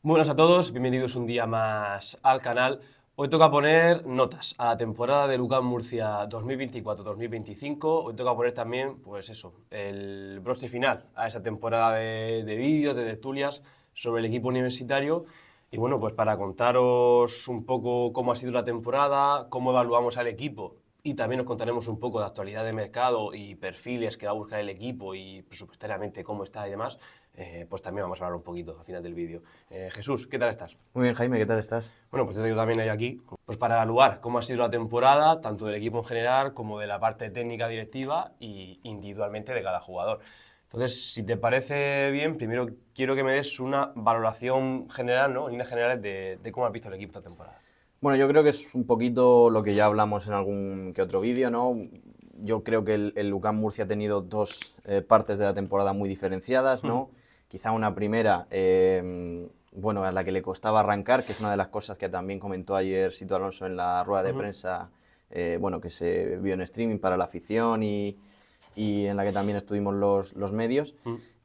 Buenas a todos, bienvenidos un día más al canal. Hoy toca poner notas a la temporada de UCAM Murcia 2024-2025. Hoy toca poner también, pues eso, el broche final a esa temporada de vídeos, de tertulias sobre el equipo universitario. Y bueno, pues para contaros un poco cómo ha sido la temporada, cómo evaluamos al equipo y también os contaremos un poco de actualidad de mercado y perfiles que va a buscar el equipo y presupuestariamente cómo está y demás, pues también vamos a hablar un poquito al final del vídeo. Jesús, ¿qué tal estás? Muy bien, Jaime, ¿qué tal estás? Bueno, pues yo también hay aquí, pues para evaluar cómo ha sido la temporada, tanto del equipo en general como de la parte técnica directiva y individualmente de cada jugador. Entonces, si te parece bien, primero quiero que me des una valoración general, ¿no? En líneas generales de cómo has visto el equipo esta temporada. Bueno, yo creo que es un poquito lo que ya hablamos en algún que otro vídeo, ¿no? Yo creo que el UCAM Murcia ha tenido dos partes de la temporada muy diferenciadas, ¿no? Quizá una primera, bueno, a la que le costaba arrancar, que es una de las cosas que también comentó ayer Sito Alonso en la rueda de prensa, bueno, que se vio en streaming para la afición y en la que también estuvimos los medios.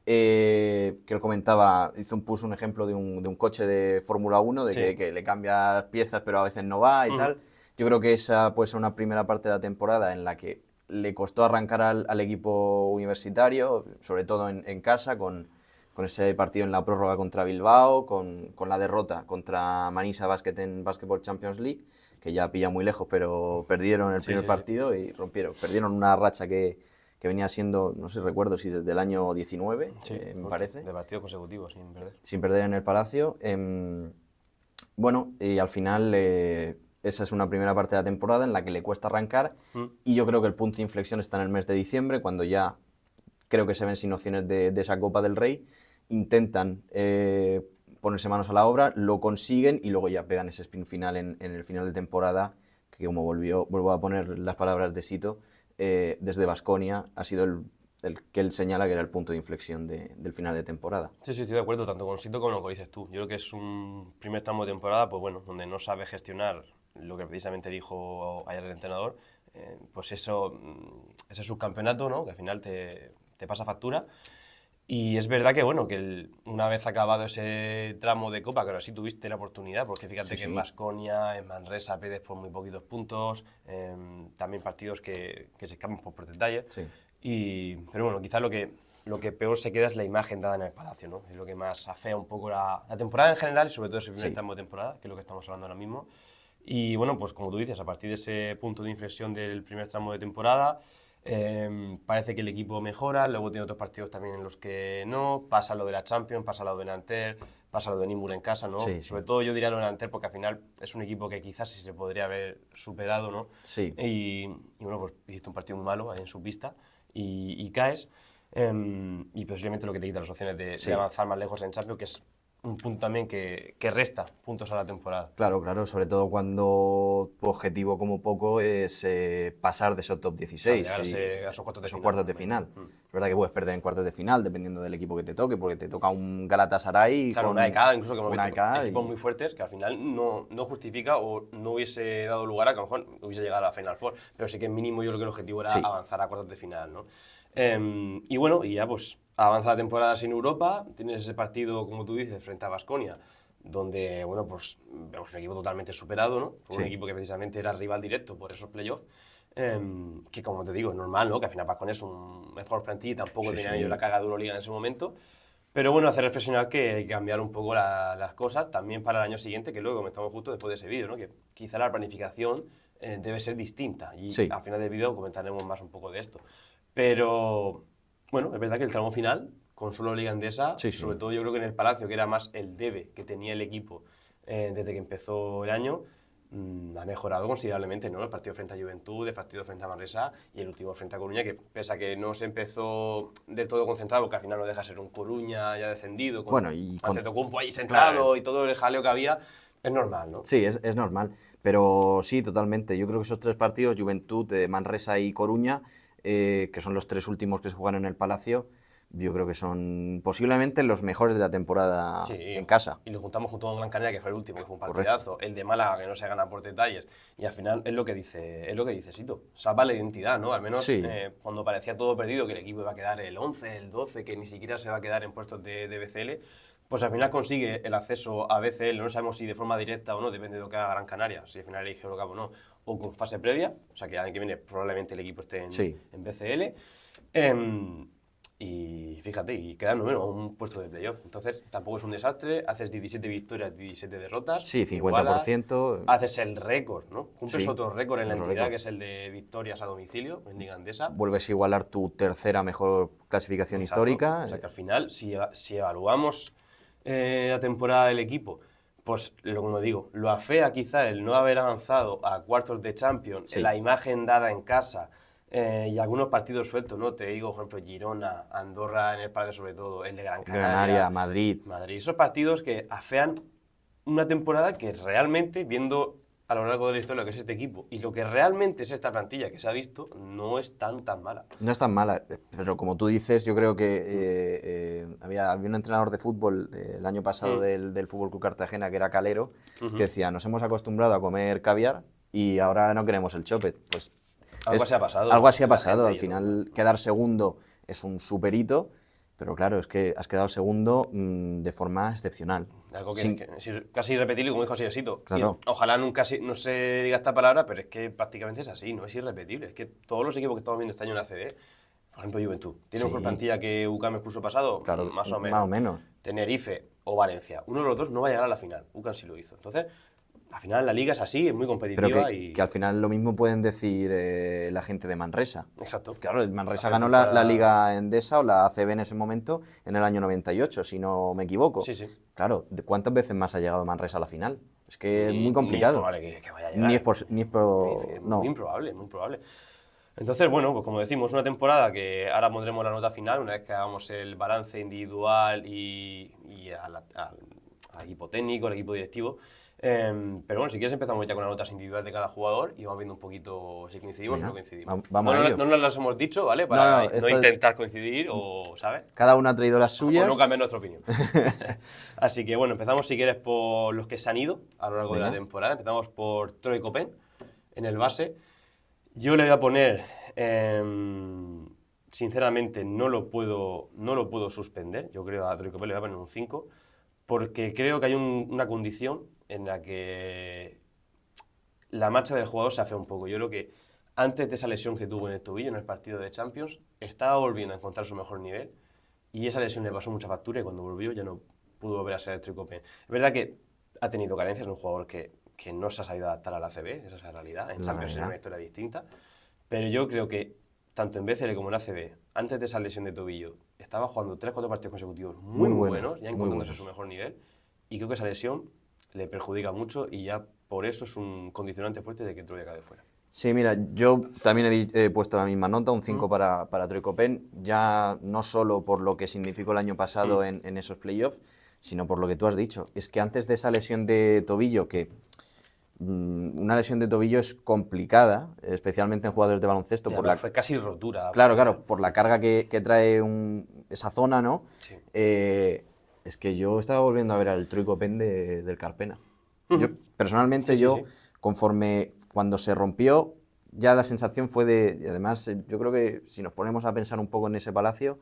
Que él comentaba, puso un ejemplo de un coche de Fórmula 1, de Sí. que le cambias piezas pero a veces no va y tal. Yo creo que esa puede ser una primera parte de la temporada en la que le costó arrancar al equipo universitario, sobre todo en casa, con ese partido en la prórroga contra Bilbao, con la derrota contra Manisa Basket en Basketball Champions League, que ya pilla muy lejos, pero perdieron el Sí, primer sí, sí. partido y perdieron una racha que venía siendo, no sé, recuerdo si desde el año 19, Sí, me justo, parece, de partidos consecutivos, sin perder. sin perder en el Palacio. Bueno, y al final esa es una primera parte de la temporada en la que le cuesta arrancar y yo creo que el punto de inflexión está en el mes de diciembre, cuando ya creo que se ven sin opciones de esa Copa del Rey, intentan ponerse manos a la obra, lo consiguen y luego ya pegan ese sprint final en el final de temporada, que como vuelvo a poner las palabras de Sito, desde Baskonia ha sido el que él señala que era el punto de inflexión del final de temporada. Sí, sí, estoy de acuerdo, tanto con Sito como con lo que dices tú. Yo creo que es un primer tramo de temporada, pues bueno, donde no sabe gestionar lo que precisamente dijo ayer el entrenador, pues eso, ese subcampeonato, ¿no? Que al final te pasa factura. Y es verdad que, bueno, que una vez acabado ese tramo de Copa, que ahora sí tuviste la oportunidad, porque fíjate Sí, que en sí. Baskonia, en Manresa, pierdes por muy poquitos puntos, también partidos que se escapan por detalles. Sí. Pero bueno, quizás lo que peor se queda es la imagen dada en el Palacio, ¿no? Es lo que más afea un poco la temporada en general y sobre todo ese primer Sí. tramo de temporada, que es lo que estamos hablando ahora mismo. Y bueno, pues como tú dices, a partir de ese punto de inflexión del primer tramo de temporada, parece que el equipo mejora, luego tiene otros partidos también en los que no, pasa lo de la Champions, pasa lo de Nanterre, pasa lo de Nimur en casa, ¿no? Sí, Sobre sí. todo yo diría lo de Nanterre porque al final es un equipo que quizás sí se le podría haber superado, ¿no? Sí. Y bueno, pues hiciste un partido muy malo ahí en su pista y caes. Y posiblemente lo que te quita las opciones de Sí. avanzar más lejos en Champions, que es un punto también que resta puntos a la temporada. Claro, claro, sobre todo cuando tu objetivo como poco es pasar de esos top Claro, 16 llegar y a esos cuartos de esos final, cuartos más o de menos. final. Es verdad que puedes perder en cuartos de final dependiendo del equipo que te toque, porque te toca un Galatasaray Claro, una de con cada, incluso que hemos una de visto cada equipos y muy fuertes que al final no justifica o no hubiese dado lugar a que a lo mejor hubiese llegado a la Final Four, pero sí que mínimo yo creo que el objetivo era sí, avanzar a cuartos de final, ¿no? Y bueno, y ya pues avanza la temporada sin Europa, tienes ese partido, como tú dices, frente a Baskonia, donde, bueno, pues vemos un equipo totalmente superado, ¿no? Por un sí, equipo que precisamente era rival directo por esos playoffs, que como te digo, es normal, ¿no? Que al final Baskonia es un mejor plantilla y tampoco sí, tenían ellos la sí, carga de Euroliga en ese momento. Pero bueno, hacer reflexionar que hay que cambiar un poco las cosas también para el año siguiente, que luego comentamos justo después de ese vídeo, ¿no? Que quizá la planificación debe ser distinta y sí, al final del vídeo comentaremos más un poco de esto. Pero bueno, es verdad que el tramo final, con solo Liga Endesa, sí, sobre sí. todo yo creo que en el Palacio, que era más el debe que tenía el equipo desde que empezó el año, ha mejorado considerablemente, ¿no? El partido frente a Juventud, el partido frente a Manresa y el último frente a Coruña, que pese a que no se empezó del todo concentrado, porque al final no deja de ser un Coruña ya descendido, con Bueno, y Antetokounmpo ahí claro, sentado y todo el jaleo que había, es normal, ¿no? sí, es normal, pero sí, totalmente. Yo creo que esos tres partidos, Juventud, Manresa y Coruña, que son los tres últimos que se juegan en el Palacio, yo creo que son posiblemente los mejores de la temporada Sí, en casa. y lo juntamos junto con Gran Canaria, que fue el último, que fue un Correcto. partidazo. El de Málaga, que no se gana por detalles. Y al final es lo que dice Sito. Salva la identidad, ¿no? Al menos Sí, cuando parecía todo perdido, que el equipo iba a quedar el 11, el 12, que ni siquiera se va a quedar en puestos de BCL, pues al final consigue el acceso a BCL, no sabemos si de forma directa o no, depende de lo que haga Gran Canaria, si al final elige Eurocup o no, o con fase previa, o sea que el año que viene probablemente el equipo esté en BCL. Y fíjate, y queda número un puesto de playoff. Entonces tampoco es un desastre, haces 17 victorias, 17 derrotas. Sí, 50%. Haces el récord, ¿no? Cumples Sí, otro récord en la otro entidad, récord. que es el de victorias a domicilio en Liga Endesa. Vuelves a igualar tu tercera mejor clasificación Exacto. histórica. O sea que al final, si evaluamos la temporada del equipo, pues como digo, lo afea quizá el no haber avanzado a cuartos de Champions, Sí. la imagen dada en casa y algunos partidos sueltos, ¿no? Te digo, por ejemplo, Girona, Andorra en el partido sobre todo, el de Gran Canaria, Madrid. Esos partidos que afean una temporada que realmente, viendo a lo largo de la historia lo que es este equipo y lo que realmente es esta plantilla que se ha visto, no es tan mala. No es tan mala, pero como tú dices, yo creo que había un entrenador de fútbol el año pasado del Fútbol Club Cartagena, que era Calero, que decía, nos hemos acostumbrado a comer caviar y ahora no queremos el chope. Pues algo así ha pasado. Algo así ha pasado. Al final, quedar segundo es un super hito, pero claro, es que has quedado segundo de forma excepcional. Algo que es casi irrepetible, como dijo Siercito. Claro. Ojalá nunca no se diga esta palabra, pero es que prácticamente es así, no es irrepetible. Es que todos los equipos que estamos viendo este año en la ACB, por ejemplo Juventud, ¿tiene mejor plantilla que UCAM el curso pasado? Claro, más o menos. Tenerife o Valencia, uno de los dos no va a llegar a la final. UCAM sí lo hizo. Entonces, al final la liga es así, es muy competitiva. Pero que al final lo mismo pueden decir la gente de Manresa. Exacto. Claro, Manresa ganó la Liga Endesa o la ACB en ese momento en el año 98, si no me equivoco. Sí, sí. Claro, ¿cuántas veces más ha llegado Manresa a la final? Es que es muy complicado. Ni es probable que vaya a llegar. No. Muy improbable, muy probable. Entonces, bueno, pues como decimos, una temporada que ahora pondremos la nota final, una vez que hagamos el balance individual y al equipo técnico, al equipo directivo. Pero bueno, si quieres empezamos ya con las notas individuales de cada jugador y vamos viendo un poquito si coincidimos o no coincidimos. Vamos a ello. No nos las hemos dicho, ¿vale? Para no intentar coincidir o, ¿sabes? Cada uno ha traído las suyas. O no cambiar nuestra opinión. Así que bueno, empezamos si quieres por los que se han ido a lo largo de la temporada. Empezamos por Troy Copen en el base. Yo le voy a poner, sinceramente, no lo puedo suspender. Yo creo a Troy Copen le voy a poner un 5, porque creo que hay una condición en la que la marcha del jugador se afea un poco. Yo creo que antes de esa lesión que tuvo en el tobillo en el partido de Champions, estaba volviendo a encontrar su mejor nivel y esa lesión le pasó mucha factura y cuando volvió ya no pudo volver a ser el Troy Copen. Es verdad que ha tenido carencias, es un jugador que no se ha sabido adaptar a la ACB, esa es la realidad. En Champions es una historia distinta, pero yo creo que tanto en BCL como en ACB, antes de esa lesión de tobillo, estaba jugando 3-4 partidos consecutivos muy buenos, ya encontrándose su mejor nivel, y creo que esa lesión le perjudica mucho y ya por eso es un condicionante fuerte de que Troy acabe fuera. Sí, mira, yo también he puesto la misma nota, un 5 para Troy Copen, ya no solo por lo que significó el año pasado en esos playoffs, sino por lo que tú has dicho. Es que antes de esa lesión de tobillo, que una lesión de tobillo es complicada, especialmente en jugadores de baloncesto. Fue casi rotura. Claro, por la carga que trae esa zona, ¿no? Sí. Es que yo estaba volviendo a ver al Troy Copen del Carpena. Yo, personalmente, sí. Conforme cuando se rompió, ya la sensación fue y además, yo creo que si nos ponemos a pensar un poco en ese palacio,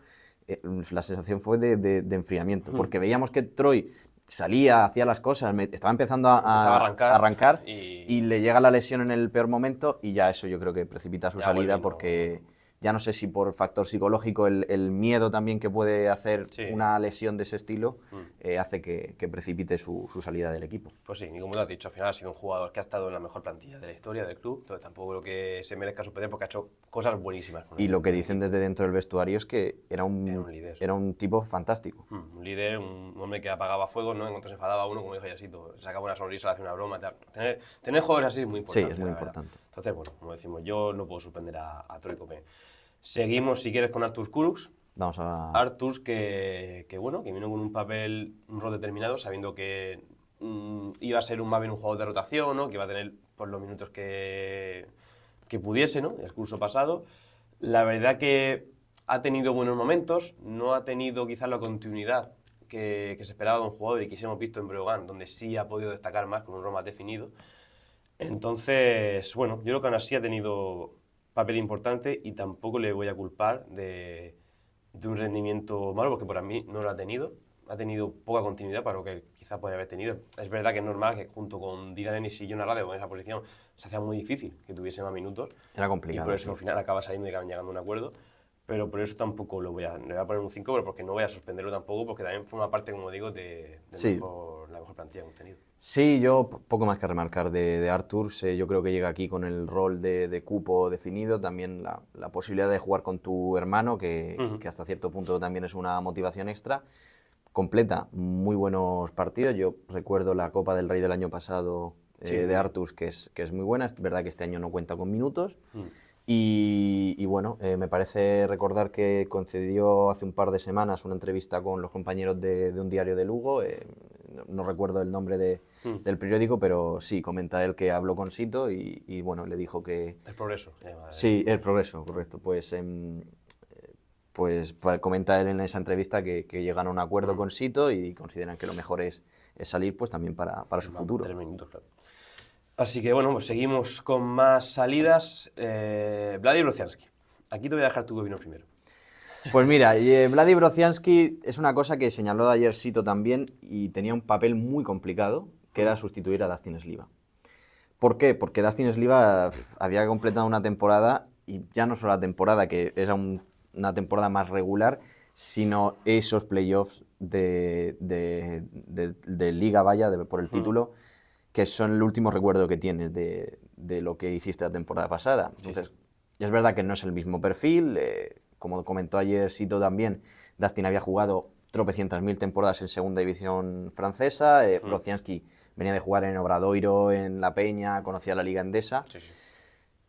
la sensación fue de enfriamiento, porque veíamos que Troy salía, hacía las cosas, estaba empezando a arrancar y le llega la lesión en el peor momento y ya eso yo creo que precipita su salida porque ya no sé si por factor psicológico el miedo también que puede hacer una lesión de ese estilo hace que precipite su salida del equipo. Pues sí, y como te has dicho, al final ha sido un jugador que ha estado en la mejor plantilla de la historia del club, entonces tampoco creo que se merezca suspender porque ha hecho cosas buenísimas. Y lo que dicen desde dentro del vestuario es que era un líder. Era un tipo fantástico. Un líder, un hombre que apagaba fuego, ¿no? En cuanto se enfadaba uno, como dijo Yasito, sacaba una sonrisa, le hacía una broma, tal. Tener jugadores así es muy importante. Sí, es muy importante. Entonces, bueno, como decimos, yo no puedo suspender a Troy Copen. Seguimos, si quieres, con Arturs Kurucs. Vamos a... Arturs, que vino con un rol determinado, sabiendo que iba a ser más bien un jugador de rotación, ¿no? Que iba a tener por los minutos que pudiese, ¿no? El curso pasado. La verdad que ha tenido buenos momentos, no ha tenido quizás la continuidad que se esperaba de un jugador y que sí hemos visto en Breogán, donde sí ha podido destacar más con un rol más definido. Entonces, bueno, yo creo que aún así ha tenido papel importante y tampoco le voy a culpar de un rendimiento malo, porque para mí no lo ha tenido. ha tenido poca continuidad para lo que quizá podría haber tenido. Es verdad que es normal que junto con Dylan Ennis y John Arrade en esa posición se hacía muy difícil que tuviese más minutos. Era complicado. Y por eso sí. al final acaba saliendo y acaban llegando a un acuerdo. Pero por eso tampoco le voy a poner un 5, pero porque no voy a suspenderlo tampoco, porque también forma parte, como digo, de Sí. la mejor plantilla que hemos tenido. Sí, yo poco más que remarcar de Artur. Yo creo que llega aquí con el rol de cupo definido, también la posibilidad de jugar con tu hermano, que hasta cierto punto también es una motivación extra. Completa muy buenos partidos. Yo recuerdo la Copa del Rey del año pasado de Artur, que es muy buena. Es verdad que este año no cuenta con minutos. Y bueno, me parece recordar que concedió hace un par de semanas una entrevista con los compañeros de un diario de Lugo. No recuerdo el nombre del periódico, pero sí, comenta él que habló con Sito y bueno, le dijo que... El progreso. Sí, el progreso, correcto. Pues comenta él en esa entrevista que llegan a un acuerdo con Sito y consideran que lo mejor es salir pues también para su futuro. 3 minutos, claro. Así que bueno, pues seguimos con más salidas. Vladi Brocianski. Aquí te voy a dejar tu opinión primero. Pues mira, Vladi Brocianski es una cosa que señaló ayer Sito también y tenía un papel muy complicado, que era sustituir a Dustin Sliva. ¿Por qué? Porque Dustin Sliva había completado una temporada, y ya no solo la temporada, que era una temporada más regular, sino esos playoffs de Liga, vaya, por el título, que son el último recuerdo que tienes de lo que hiciste la temporada pasada. Entonces, es verdad que no es el mismo perfil, como comentó ayer Sito también, Dustin había jugado tropecientas mil temporadas en segunda división francesa, Brocianski venía de jugar en Obradoiro, en La Peña, conocía la Liga Endesa,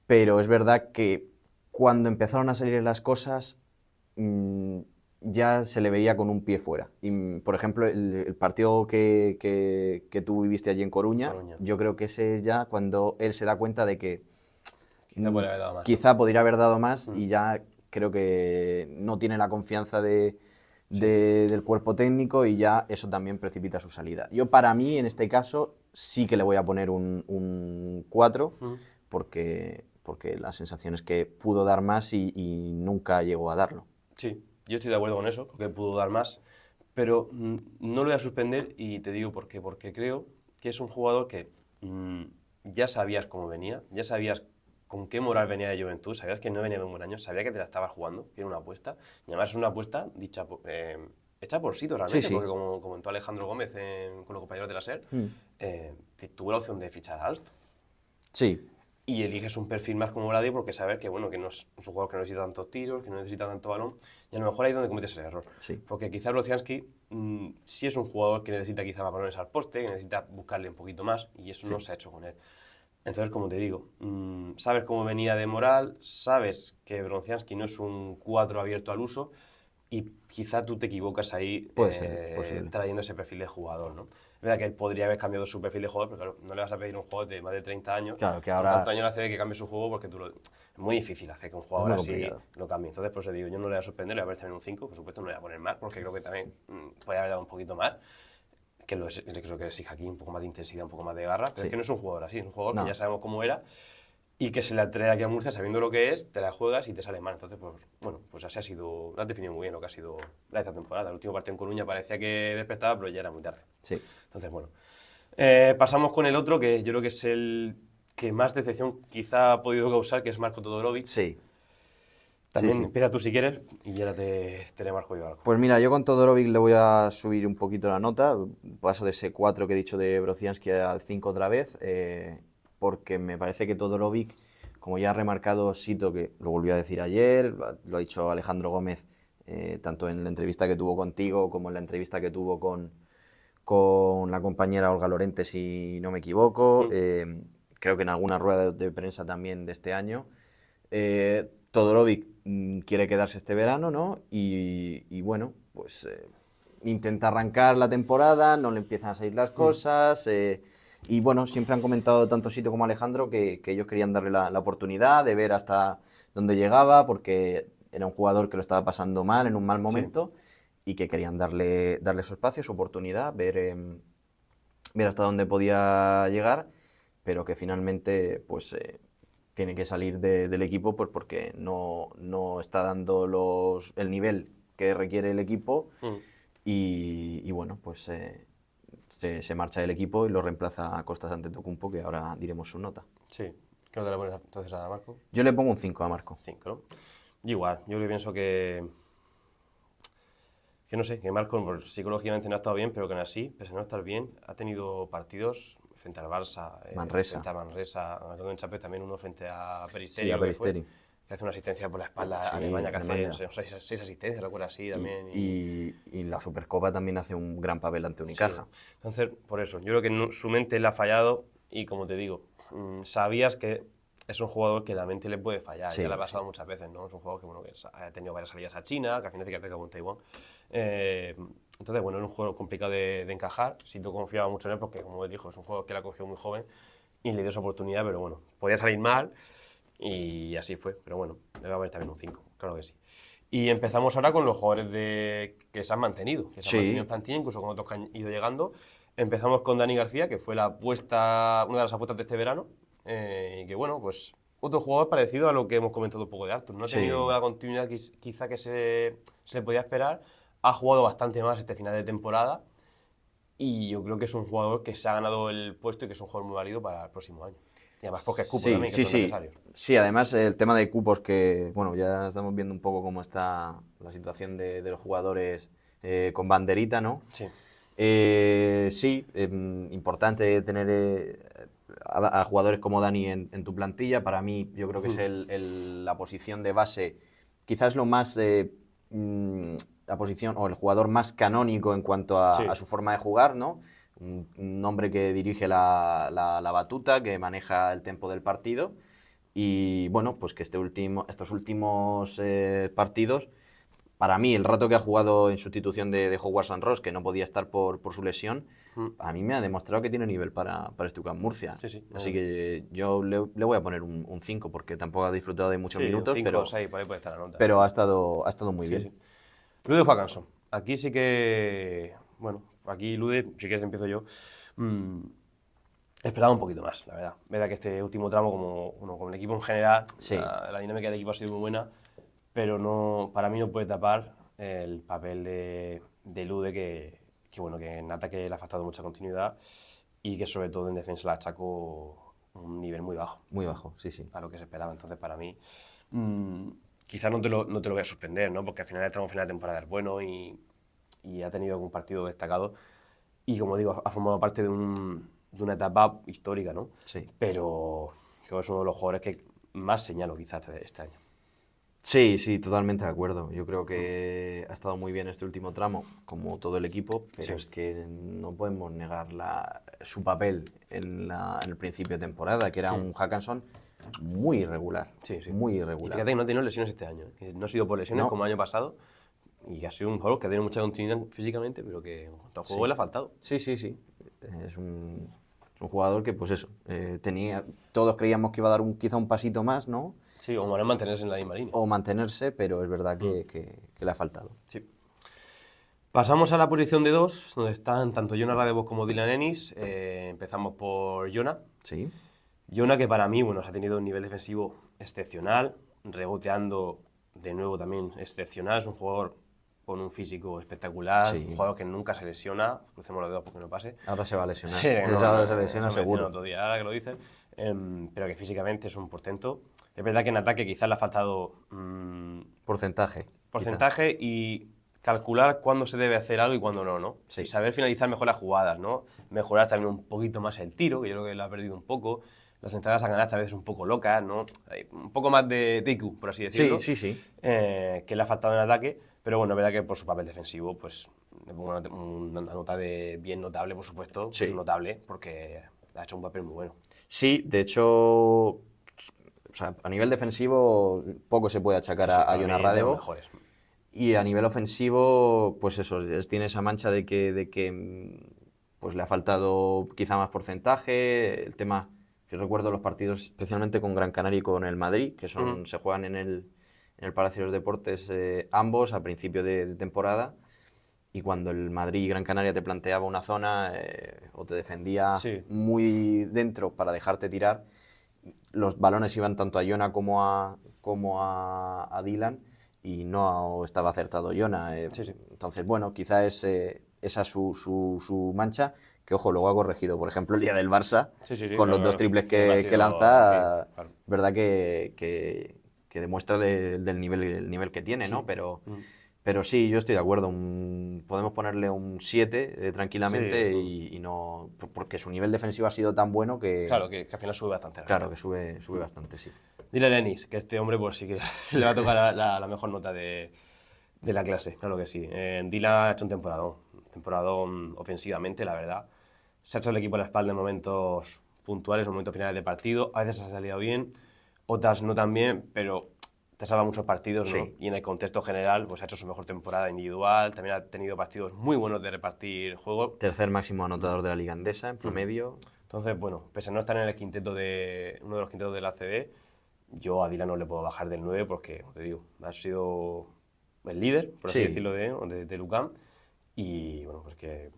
pero es verdad que cuando empezaron a salir las cosas ya se le veía con un pie fuera. Y, por ejemplo, el partido que tú viviste allí en Coruña, yo creo que ese es ya cuando él se da cuenta de que quizá podría haber dado más y ya creo que no tiene la confianza del cuerpo técnico y ya eso también precipita su salida. Yo para mí, en este caso, sí que le voy a poner un 4 porque la sensación es que pudo dar más y nunca llegó a darlo. Sí, yo estoy de acuerdo con eso, porque pudo dar más, pero no lo voy a suspender y te digo por qué. Porque creo que es un jugador que ya sabías cómo venía, ya sabías con qué moral venía de Juventud, sabías que no venía de un buen año, sabías que te la estabas jugando, que era una apuesta, y además es una apuesta hecha por Sito realmente, Sí. porque como comentó Alejandro Gómez con los compañeros de la SER, tuvo la opción de fichar a Alstom. Sí. Y eliges un perfil más como Vladi porque sabes que, bueno, que no es un jugador que no necesita tantos tiros, que no necesita tanto balón, y a lo mejor ahí es donde cometes el error. Sí. Porque quizá Brocianski sí es un jugador que necesita quizá más balones al poste, que necesita buscarle un poquito más, y eso no se ha hecho con él. Entonces, como te digo, sabes cómo venía de moral, sabes que Brocianski no es un 4 abierto al uso, y quizá tú te equivocas ahí Puede ser. trayendo ese perfil de jugador, ¿no? Es verdad que él podría haber cambiado su perfil de jugador, pero claro, no le vas a pedir a un jugador de más de 30 años, claro, que con ahora tantos años hace que cambie su juego porque es muy difícil hacer que un jugador así complicado. lo cambie. Entonces, por eso digo, yo no le voy a suspender, le voy a poner también un 5, por supuesto no le voy a poner más, porque creo que también puede haber dado un poquito más, que eso que exige aquí un poco más de intensidad, un poco más de garra, pero es que no es un jugador así, es un jugador que ya sabemos cómo era, y que se la trae aquí a Murcia sabiendo lo que es, te la juegas y te sale mal. Entonces, pues bueno, pues así ha sido, lo has definido muy bien lo que ha sido esta temporada. El último partido en Coruña parecía que despertaba, pero ya era muy tarde. Sí. Entonces, bueno. Pasamos con el otro, que yo creo que es el que más decepción quizá ha podido causar, que es Marko Todorovic. Sí. También empieza tú si quieres y ya te remarco yo algo. Pues mira, yo con Todorovic le voy a subir un poquito la nota. Paso de ese 4 que he dicho de Brocianski al 5 otra vez. Porque me parece que Todorovic, como ya ha remarcado Sito, que lo volvió a decir ayer, lo ha dicho Alejandro Gómez, tanto en la entrevista que tuvo contigo como en la entrevista que tuvo con la compañera Olga Lorente, si no me equivoco, creo que en alguna rueda de prensa también de este año. Todorovic quiere quedarse este verano, ¿no? Y bueno, pues intenta arrancar la temporada, no le empiezan a salir las cosas. Y bueno, siempre han comentado tanto Sito como Alejandro que ellos querían darle la oportunidad de ver hasta dónde llegaba, porque era un jugador que lo estaba pasando mal, en un mal momento, y que querían darle su espacio, su oportunidad, ver hasta dónde podía llegar, pero que finalmente pues tiene que salir del equipo pues, porque no está dando el nivel que requiere el equipo. y bueno, pues se marcha del equipo y lo reemplaza a Costas Antetokounmpo, que ahora diremos su nota. Sí. ¿Qué nota le pones entonces a Marco? Yo le pongo un 5 a Marco. 5, ¿no? Yo igual, yo pienso que no sé, que Marco pues, psicológicamente no ha estado bien, pero que aún así, pese a no estar bien, ha tenido partidos frente al Barça, Manresa. frente a Manresa, en Champions también uno frente a Peristeri, Sí, a Peristeri. que hace una asistencia por la espalda Sí, a Alemania, que Alemania. hace 6 asistencias, recuerdo así también. Y la Supercopa también hace un gran papel ante Unicaja. Sí. Entonces, por eso, yo creo que su mente le ha fallado y como te digo, sabías que es un jugador que la mente le puede fallar, Sí, ya le ha pasado sí. muchas veces, ¿no? Es un jugador que, bueno, que ha tenido varias salidas a China, que al final fíjate que acabó en Taiwán. Entonces, bueno, era un juego complicado de encajar. Sito confiaba mucho en él porque, como él dijo, es un juego que él ha cogido muy joven y le dio esa oportunidad, pero bueno, podía salir mal y así fue. Pero bueno, le va a haber también un 5, claro que sí. Y empezamos ahora con los jugadores que se han mantenido, en plantilla, incluso con otros que han ido llegando. Empezamos con Dani García, que fue una de las apuestas de este verano, y que bueno, pues otro jugador parecido a lo que hemos comentado un poco de Artur. No ha tenido la continuidad quizá que se le podía esperar, ha jugado bastante más este final de temporada y yo creo que es un jugador que se ha ganado el puesto y que es un jugador muy válido para el próximo año. Y además porque es cupo también, que son necesarios. Sí, además el tema de cupos que, bueno, ya estamos viendo un poco cómo está la situación de los jugadores con banderita, ¿no? Sí. Sí, importante tener a jugadores como Dani en tu plantilla. Para mí, yo creo que es la posición de base, quizás lo más, la posición o el jugador más canónico en cuanto a su forma de jugar, ¿no? Un hombre que dirige la batuta, que maneja el tempo del partido y bueno, pues que estos últimos partidos, para mí el rato que ha jugado en sustitución de Howard Sanros, que no podía estar por su lesión, a mí me ha demostrado que tiene nivel para este UCAM Murcia. Sí. Así que yo le voy a poner un 5 porque tampoco ha disfrutado de muchos minutos, 5 o 6, por ahí puede estar la nota. pero ha estado muy bien. Sí. Lude Hackanson. Aquí sí que, bueno, aquí Lude, si quieres empiezo yo, esperaba un poquito más, la verdad. Verdad que este último tramo, como el equipo en general, la dinámica del equipo ha sido muy buena, pero no, para mí no puede tapar el papel de Lude, que bueno, que en ataque le ha faltado mucha continuidad y que sobre todo en defensa le achacó un nivel muy bajo. Muy bajo, sí. A lo que se esperaba. Entonces, para mí, quizás no te lo voy a sorprender, ¿no? Porque al final el tramo final de temporada es bueno y ha tenido algún partido destacado y, como digo, ha formado parte de una etapa histórica, ¿no? Sí. Pero creo que es uno de los jugadores que más señalo quizás este año. Sí, totalmente de acuerdo. Yo creo que ha estado muy bien este último tramo, como todo el equipo, pero es que no podemos negar su papel en el principio de temporada, que era un Hackanson muy irregular. Muy irregular. Y fíjate que no ha tenido lesiones este año, que no ha sido por lesiones como el año pasado, y ha sido un jugador que ha tenido mucha continuidad físicamente, pero que en cuanto al juego le ha faltado. Sí. Es un jugador que, pues eso, todos creíamos que iba a dar quizá un pasito más, ¿no? Sí, o mantenerse en la misma línea. O mantenerse, pero es verdad que le ha faltado. Sí. Pasamos a la posición de 2, donde están tanto Jonas Radebos como Dylan Ennis. Empezamos por Jonas. Sí. Jonas, que para mí, bueno, ha tenido un nivel defensivo excepcional, reboteando de nuevo también excepcional. Es un jugador con un físico espectacular, un jugador que nunca se lesiona. Crucemos los dedos porque no pase. Ahora se va a lesionar. Sí, ahora se lesiona seguro. Otro día, ahora que lo dices. Pero que físicamente es un portento. Es verdad que en ataque quizás le ha faltado porcentaje y calcular cuándo se debe hacer algo y cuándo no, ¿no? Sí. Y saber finalizar mejor las jugadas, ¿no? Mejorar también un poquito más el tiro, que yo creo que lo ha perdido un poco. Las entradas a canasta a veces un poco locas, ¿no? Hay un poco más de IQ, por así decirlo. Sí. Que le ha faltado en ataque, pero bueno, es verdad que por su papel defensivo, pues le pongo una nota de bien notable, por supuesto. Sí. Pues notable, porque ha hecho un papel muy bueno. Sí, de hecho, o sea, a nivel defensivo poco se puede achacar a Jonas Radebos. Y a nivel ofensivo, pues eso, tiene esa mancha de que pues le ha faltado quizá más porcentaje. El tema, yo recuerdo los partidos especialmente con Gran Canaria y con el Madrid, que se juegan en el Palacio de los Deportes ambos a principio de temporada. Y cuando el Madrid y Gran Canaria te planteaba una zona o te defendía muy dentro para dejarte tirar, los balones iban tanto a Jonas como a Dylan y no estaba acertado Jona. Sí. Entonces, bueno, quizá es esa su mancha, que ojo, luego ha corregido. Por ejemplo, el día del Barça, Sí, con los claro, 2 triples tiene que partido, lanza, sí, claro. verdad que demuestra del nivel, el nivel que tiene, Sí. ¿no? Pero sí, yo estoy de acuerdo. Podemos ponerle un 7 tranquilamente Sí. y no. Porque su nivel defensivo ha sido tan bueno que. Claro, que al final sube bastante. Claro, que sube bastante, sí. Dile a Denis que este hombre pues sí que le va a tocar la mejor nota de la clase, claro que sí. Dylan ha hecho un temporadón ofensivamente, la verdad. Se ha hecho el equipo a la espalda en momentos puntuales, en momentos finales de partido. A veces ha salido bien, otras no tan bien, pero te salva muchos partidos, ¿no? Sí. Y en el contexto general, pues ha hecho su mejor temporada individual. También ha tenido partidos muy buenos de repartir juego. Tercer máximo anotador de la Liga Endesa, en promedio. Entonces, bueno, pese a no estar en el quinteto uno de los quintetos de la ACB, yo a Dylan no le puedo bajar del 9 porque, como te digo, ha sido el líder, por así Sí. decirlo, de UCAM. Y bueno, pues que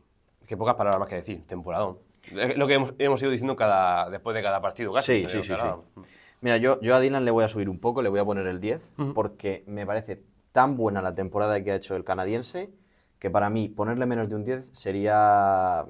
pocas palabras más que decir, temporadón. Es lo que hemos ido diciendo después de cada partido, casi. Sí. Mira, yo a Dylan le voy a subir un poco, le voy a poner el 10, porque me parece tan buena la temporada que ha hecho el canadiense que para mí ponerle menos de un 10 sería.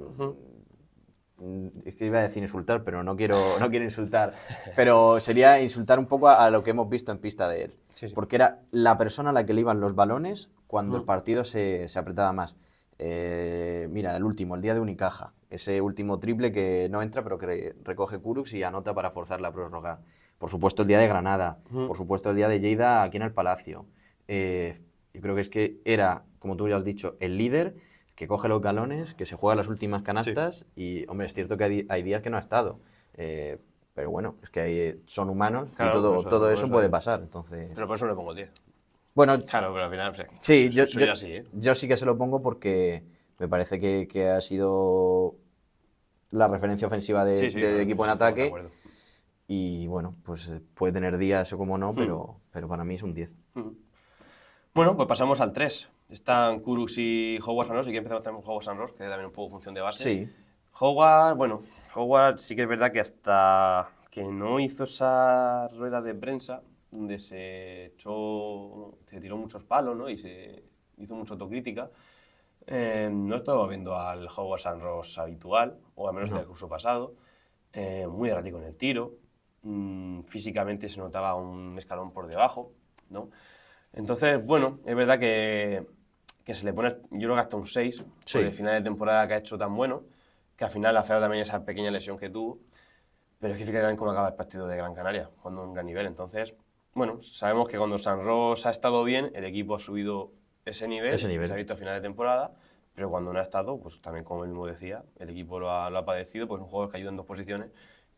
Es que iba a decir insultar, pero no quiero insultar. Pero sería insultar un poco a lo que hemos visto en pista de él. Sí. Porque era la persona a la que le iban los balones cuando el partido se apretaba más. Mira, el día de Unicaja. Ese último triple que no entra, pero que recoge Kurucs y anota para forzar la prórroga. Por supuesto, el día de Granada. Por supuesto, el día de Lleida aquí en el Palacio. Yo creo que es que era, como tú ya has dicho, el líder que coge los galones, que se juega las últimas canastas y, hombre, es cierto que hay días que no ha estado. Pero bueno, es que son humanos Claro, y todo eso puede digo. pasar. Entonces. Pero por eso le pongo el 10. Bueno, Claro, pero al final, pues, sí, soy así, ¿eh? yo sí que se lo pongo porque me parece que ha sido la referencia ofensiva del equipo en estamos de ataque. acuerdo. Y bueno, pues puede tener días o como no, pero para mí es un 10. Bueno, pues pasamos al 3. Están Kurucs y Howard San Ross. Y que empezamos también con Howard San Ross, que también un poco función de base. Sí. Howard sí que es verdad que hasta que no hizo esa rueda de prensa, donde se tiró muchos palos, ¿no? Y se hizo mucha autocrítica, no estaba viendo al Howard San Ross habitual, o al menos del curso pasado. Muy errático en el tiro. Físicamente se notaba un escalón por debajo, ¿no? Entonces, bueno, es verdad que se le pone, yo creo que hasta un 6, Sí. por el final de temporada que ha hecho tan bueno, que al final ha fallado también esa pequeña lesión que tuvo, pero es que fíjate también cómo acaba el partido de Gran Canaria, jugando a un gran nivel. Entonces, bueno, sabemos que cuando San Ross ha estado bien, el equipo ha subido ese nivel. Se ha visto a final de temporada, pero cuando no ha estado, pues también como él mismo decía, el equipo lo ha padecido, pues un jugador que ayuda en 2 posiciones,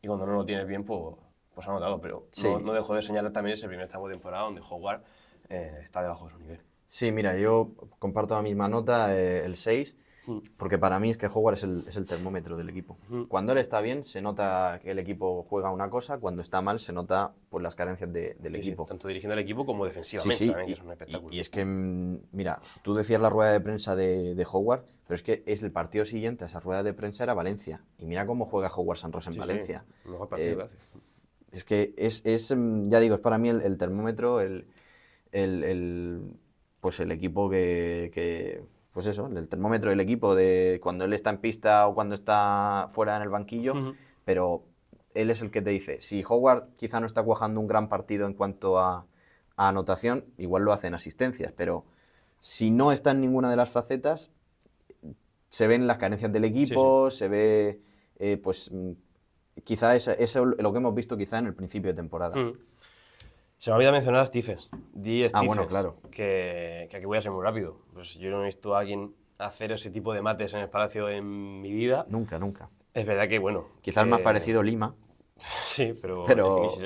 y cuando no lo tienes bien, pues ha notado, pero Sí. no dejó de señalar también ese primer tramo de temporada donde Howard está debajo de su nivel. Sí, mira, yo comparto la misma nota, el 6, porque para mí es que Howard es el termómetro del equipo. Cuando él está bien, se nota que el equipo juega una cosa, cuando está mal, se nota pues, las carencias del equipo. Sí, tanto dirigiendo al equipo como defensivamente, Sí, también, que es un espectáculo. y es que, mira, tú decías la rueda de prensa de Howard, pero es que el partido siguiente a esa rueda de prensa era Valencia. Y mira cómo juega Howard San Ross en Valencia. Sí, mejor partido que hace. Es que ya digo, es para mí el termómetro, pues el equipo pues eso, el termómetro del equipo de cuando él está en pista o cuando está fuera en el banquillo, pero él es el que te dice, si Howard quizá no está cuajando un gran partido en cuanto a anotación, igual lo hace en asistencias, pero si no está en ninguna de las facetas, se ven las carencias del equipo, se ve, pues quizá eso es lo que hemos visto quizá en el principio de temporada. Se me olvida mencionar a Stephens. Bueno, claro. Que aquí voy a ser muy rápido. Pues yo no he visto a alguien hacer ese tipo de mates en el Palacio en mi vida. Nunca. Es verdad que, bueno... Quizás más parecido Lima. Sí, pero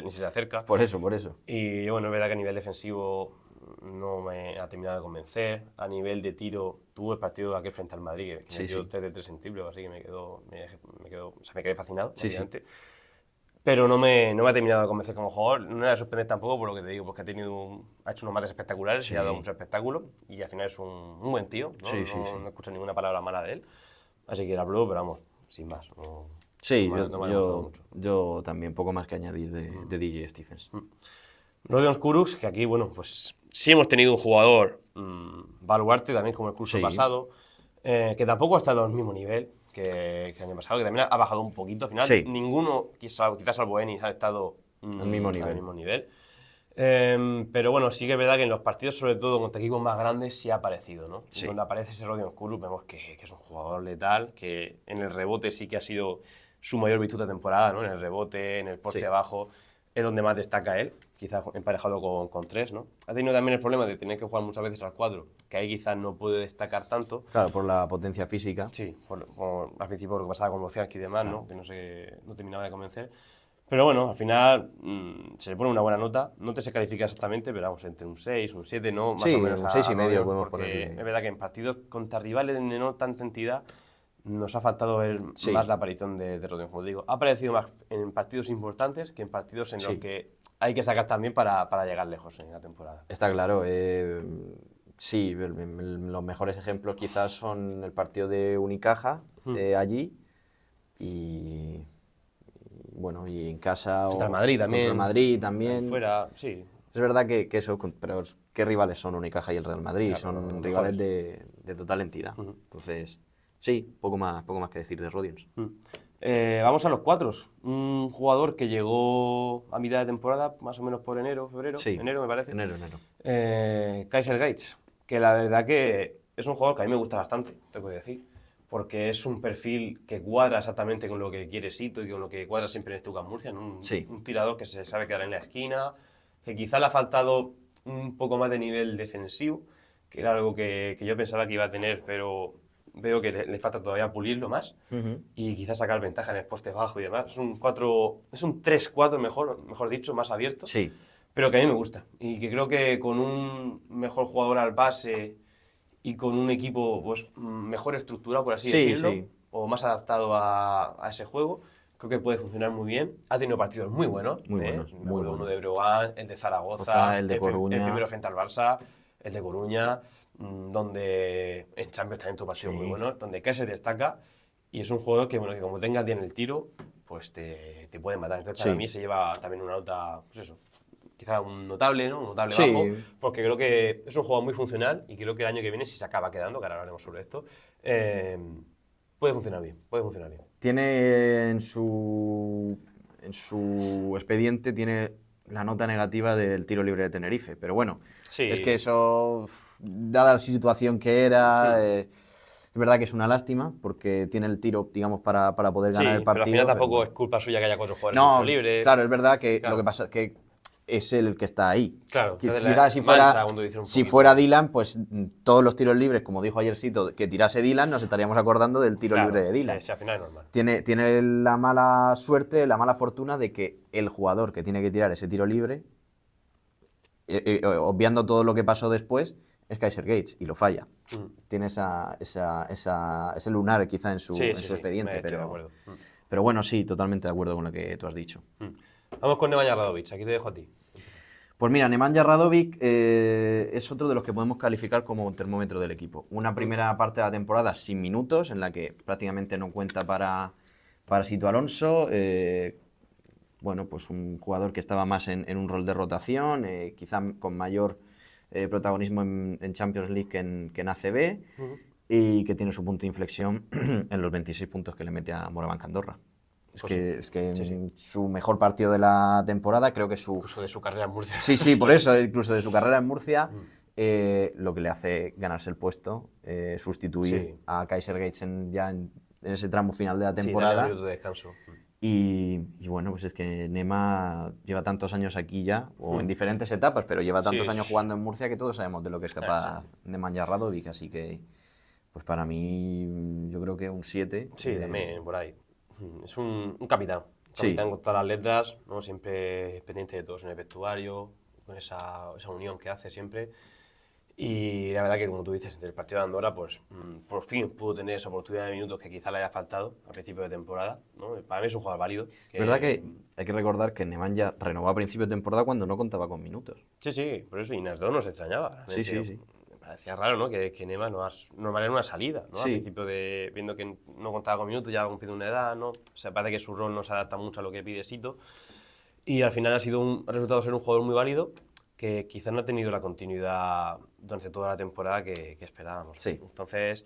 ni se le acerca. Por eso. Y bueno, es verdad que a nivel defensivo no me ha terminado de convencer. A nivel de tiro, tuvo el partido aquel frente al Madrid, que metió 3 de 3 en triple, así que me quedé fascinado, obviamente. Pero no me ha terminado de convencer como jugador. No era de sorprender tampoco por lo que te digo, porque ha hecho unos mates espectaculares, se ha dado mucho espectáculo y al final es un buen tío, ¿no? No escucho ninguna palabra mala de él. Así que la pruebo, pero vamos, sin más. Yo también, poco más que añadir de DJ Stephens. Rodion Kurucs, que aquí, bueno, pues sí hemos tenido un jugador baluarte también como el curso Sí. pasado, que tampoco ha estado al mismo nivel que el año pasado, que también ha bajado un poquito al final. Sí. Ninguno, quizás salvo Enis, ha estado Al mismo nivel. al mismo nivel. Pero bueno, sí que es verdad que en los partidos, sobre todo contra equipos más grandes, sí ha aparecido, ¿no? Sí. Donde aparece ese Rodion Kurus, vemos que es un jugador letal, que en el rebote sí que ha sido su mayor virtud de temporada, ¿no? En el rebote, en el poste Sí. bajo, es donde más destaca él, quizás emparejado con tres, ¿no? Ha tenido también el problema de tener que jugar muchas veces al 4, que ahí quizás no puede destacar tanto. Claro, por la potencia física. Sí, al principio lo que pasaba con Lucianski y demás, ¿no? Que no terminaba de convencer. Pero bueno, al final se le pone una buena nota. No te se califica exactamente, pero vamos, entre un 6, un 7, ¿no? Más Sí, o menos un 6,5 Rodion, podemos porque ponerle. es verdad que en partidos contra rivales de no tanta entidad nos ha faltado ver Sí. más la aparición de Rodion, como digo. Ha aparecido más en partidos importantes que en partidos en Sí. los que hay que sacar también para llegar lejos en la temporada. Está claro. Sí, los mejores ejemplos quizás son el partido de Unicaja allí y bueno, y en casa Contra el Madrid también. Contra el Madrid también. Fuera, sí. Es verdad que eso, pero ¿qué rivales son Unicaja y el Real Madrid? Claro, Son los rivales mejores. de total entidad. Entonces, sí, poco más que decir de Rodions. Vamos a los cuatros. Un jugador que llegó a mitad de temporada, más o menos por enero, febrero, Sí, enero me parece. Enero. Kaiser Gates, que la verdad que es un jugador que a mí me gusta bastante, tengo que decir, porque es un perfil que cuadra exactamente con lo que quiere Sito y con lo que cuadra siempre en este UCAM Murcia, ¿no? Sí. Un tirador que se sabe quedar en la esquina, que quizá le ha faltado un poco más de nivel defensivo, que era algo que yo pensaba que iba a tener, pero veo que le falta todavía pulirlo más y quizás sacar ventaja en el poste bajo y demás. Es un 3-4 mejor dicho, más abierto, Sí, pero que a mí me gusta y que creo que con un mejor jugador al base y con un equipo pues mejor estructurado, por así Sí, decirlo, sí. o más adaptado a ese juego, creo que puede funcionar muy bien. Ha tenido partidos muy buenos. Muy buenos, Me muy acuerdo uno buenos. de Breogán, el de Zaragoza, El de Coruña. el primero frente al Barça, el de Coruña, donde en Champions también tuvo partidos Sí. muy buenos, donde Kaiser destaca y es un jugador que, bueno, que como tenga bien el tiro, pues te puede matar. Entonces para Sí. mí se lleva también una nota, pues eso, quizá un notable, ¿no? Un notable Sí. bajo, porque creo que es un juego muy funcional y creo que el año que viene, si se acaba quedando, que ahora hablaremos sobre esto, puede funcionar bien, Tiene en su expediente tiene la nota negativa del tiro libre de Tenerife, pero bueno, Sí. es que eso, dada la situación que era, es verdad que es una lástima, porque tiene el tiro, digamos, para poder ganar el pero al partido. final tampoco bueno. es culpa suya que haya 4 jugadores en No, tiro libre. claro, es verdad que Claro. lo que pasa es que es él el que está ahí. Claro, entonces la Quizás si mancha, fuera, cuando dicen un si poquito. fuera Dylan, pues todos los tiros libres, como dijo ayer Sito, que tirase Dylan, nos estaríamos acordando del tiro Claro, libre de Dylan. sí, al final es normal. Tiene la mala suerte, la mala fortuna de que el jugador que tiene que tirar ese tiro libre, obviando todo lo que pasó después, es Kaiser Gates y lo falla. Tiene ese lunar quizá en su, Sí, expediente, estoy de acuerdo. pero bueno, sí, totalmente de acuerdo con lo que tú has dicho. Vamos con Nemanja Radovic, aquí te dejo a ti. Pues mira, Nemanja Radovic es otro de los que podemos calificar como termómetro del equipo. Una primera parte de la temporada sin minutos, en la que prácticamente no cuenta para Sito Alonso. Bueno, pues un jugador que estaba más en un rol de rotación, quizá con mayor protagonismo en Champions League que en ACB, y que tiene su punto de inflexión en los 26 puntos que le mete a Moraván Andorra. Es que en su mejor partido de la temporada, creo que Incluso de su carrera en Murcia. Sí, por eso, incluso de su carrera en Murcia, lo que le hace ganarse el puesto, sustituir a Kaiser Gates ya en ese tramo final de la temporada. Sí, darle un minuto de descanso. Y bueno, pues es que Nema lleva tantos años aquí ya, o en diferentes etapas, pero lleva tantos años jugando en Murcia que todos sabemos de lo que es capaz Nemanja Radovic, así que pues para mí yo creo que un 7. Sí, también por ahí. Es un capitán. Capitán con todas las letras, ¿no? Siempre pendiente de todos en el vestuario, con esa unión que hace siempre. Y la verdad que, como tú dices, del partido de Andorra, pues por fin pudo tener esa oportunidad de minutos que quizá le haya faltado al principio de temporada, ¿no? Para mí es un jugador válido. Es verdad que hay que recordar que Nemanja renovó a principio de temporada cuando no contaba con minutos. Sí, por eso Inasdo nos extrañaba. Sí. Me parecía raro, ¿no? Que Nema no era una salida, ¿no? Sí. Al principio viendo que no contaba con minutos, ya ha cumplido una edad, ¿no? O sea, parece que su rol no se adapta mucho a lo que pide Sito. Y al final ha resultado ser un jugador muy válido. que quizás no ha tenido la continuidad durante toda la temporada que esperábamos. Sí. Entonces,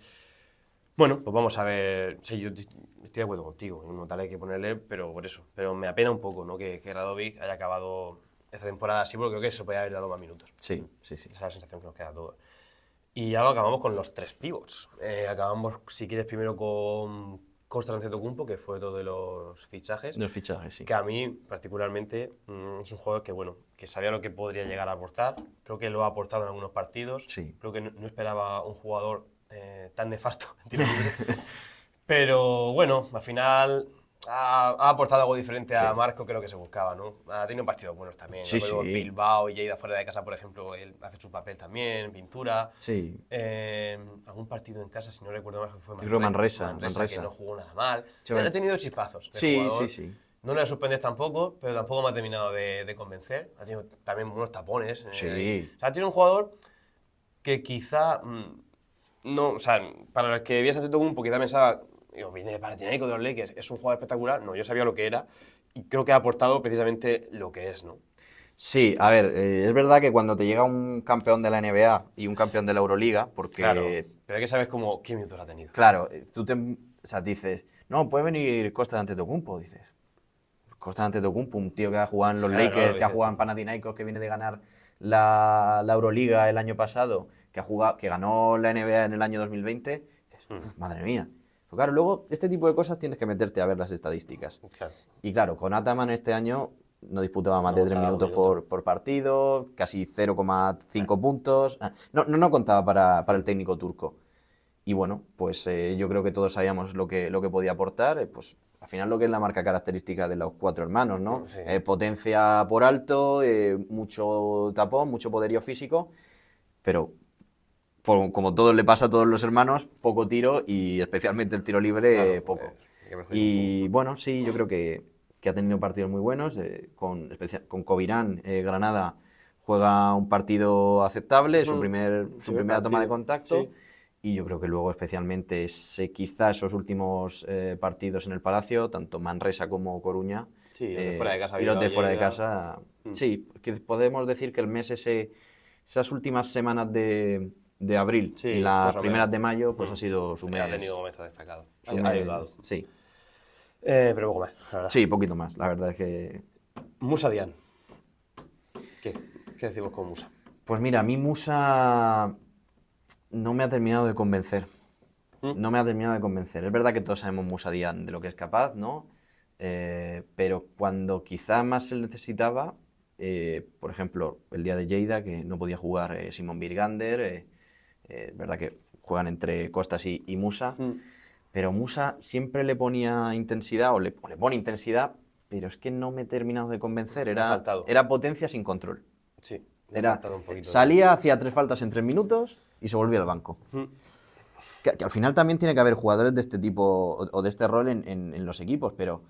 bueno, pues vamos a ver. Sí, yo estoy de acuerdo contigo. No tal hay que ponerle, pero por eso. Pero me apena un poco, ¿no? Que Radovic haya acabado esta temporada así, porque creo que se podía haber dado más minutos. Sí. Esa es la sensación que nos queda a todos. Y ahora acabamos con los 3 pivots. Acabamos, si quieres, primero con Kostas Antetokounmpo, que fue todo de los fichajes. Los fichajes, sí. Que a mí, particularmente, es un jugador que, bueno, que sabía lo que podría llegar a aportar. Creo que lo ha aportado en algunos partidos. Sí. Creo que no esperaba un jugador tan nefasto en tiro libre. Pero, bueno, al final ha aportado algo diferente a Marco que lo que se buscaba, ¿no? Ha tenido partidos buenos también. Sí, Luego sí. Bilbao y Lleida fuera de casa, por ejemplo, él hace su papel también, pintura. Sí. Algún partido en casa, si no recuerdo mal, fue Yo creo Manresa. que no jugó nada mal. Sí, Ha tenido chispazos. Sí. No le sorprendes tampoco, pero tampoco me ha terminado de convencer. Ha tenido también unos tapones. Sí. O sea, ha tenido un jugador que quizá no, o sea, para el que viese Antetokounmpo quizá pensaba, digo, viene de Panathinaikos, de los Lakers, es un jugador espectacular. No, yo sabía lo que era y creo que ha aportado precisamente lo que es, ¿no? Sí, a ver, es verdad que cuando te llega un campeón de la NBA y un campeón de la Euroliga, porque... Claro, pero hay que saber qué minutos ha tenido. Claro, tú o sea, dices, no, puede venir Kostas Antetokounmpo, dices. Kostas Antetokounmpo, un tío que ha jugado en los Claro, Lakers, claro, que ha dices jugado en tú. Panathinaikos, que viene de ganar la Euroliga el año pasado, que ganó la NBA en el año 2020, dices, madre mía. Pero claro, luego este tipo de cosas tienes que meterte a ver las estadísticas. Claro. Y claro, con Ataman este año no disputaba más No de 3 contaba minutos minutos. por partido, casi 0,5 puntos. No contaba para el técnico turco. Y bueno, pues yo creo que todos sabíamos lo que podía aportar. Pues al final lo que es la marca característica de los 4 hermanos, ¿no? Sí. Potencia por alto, mucho tapón, mucho poderío físico, pero como todo le pasa a todos los hermanos, poco tiro y especialmente el tiro libre, Claro, poco. que me Y bueno, sí, yo creo que ha tenido partidos muy buenos. Con Covirán, Granada juega un partido aceptable, su primera toma de contacto. Sí. Y yo creo que luego, especialmente, quizá esos últimos partidos en el Palacio, tanto Manresa como Coruña. Sí, los de fuera de casa, y los de Bilbao, fuera de Lleida. casa. Sí, que podemos decir que el mes esas últimas semanas de abril Sí, y las más o primeras menos. de mayo, pues ha sido su mes. Ha tenido momentos destacados. su Ha mes- ayudado. Sí, Pero poco más, la verdad. sí, poquito más. La verdad es que. Musa Dian. ¿Qué decimos con Musa? Pues mira, a mí Musa no me ha terminado de convencer. No me ha terminado de convencer. Es verdad que todos sabemos Musa Dian de lo que es capaz, ¿no? Pero cuando quizás más se le necesitaba, por ejemplo, el día de Lleida, que no podía jugar Simon Birgander, es verdad que juegan entre Kostas y Musa, pero Musa siempre le ponía intensidad, o le pone intensidad, pero es que no me he terminado de convencer. ha faltado. Era potencia sin control. Sí, le ha Era, faltado un poquito. salía, hacía 3 faltas en 3 minutos y se volvía al banco. Que al final también tiene que haber jugadores de este tipo o de este rol en los equipos, pero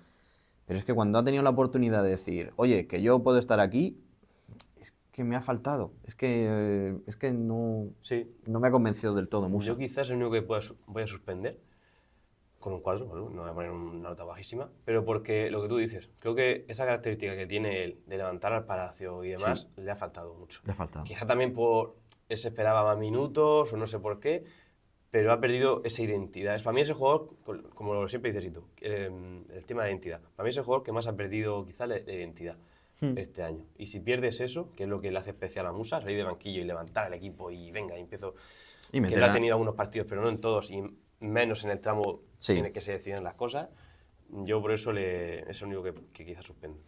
es que cuando ha tenido la oportunidad de decir, oye, que yo puedo estar aquí, es que me ha faltado. Es que no, Sí. no me ha convencido del todo Musa. Yo quizás el único que voy a suspender con un 4, bueno, no voy a poner una nota bajísima, pero porque lo que tú dices, creo que esa característica que tiene él de levantar al Palacio y demás, le ha faltado mucho. Le ha faltado. Quizá también él se esperaba más minutos o no sé por qué, pero ha perdido esa identidad. Para mí ese jugador, como siempre dices tú, el tema de la identidad, para mí es el jugador que más ha perdido quizá la identidad este año. Y si pierdes eso, que es lo que le hace especial a Musa, salir de banquillo y levantar al equipo y venga, y empiezo... Y que meter él ha a- tenido algunos partidos, pero no en todos, y menos en el tramo Sí. en el que se deciden las cosas. Yo por eso es el único que quizás suspendo.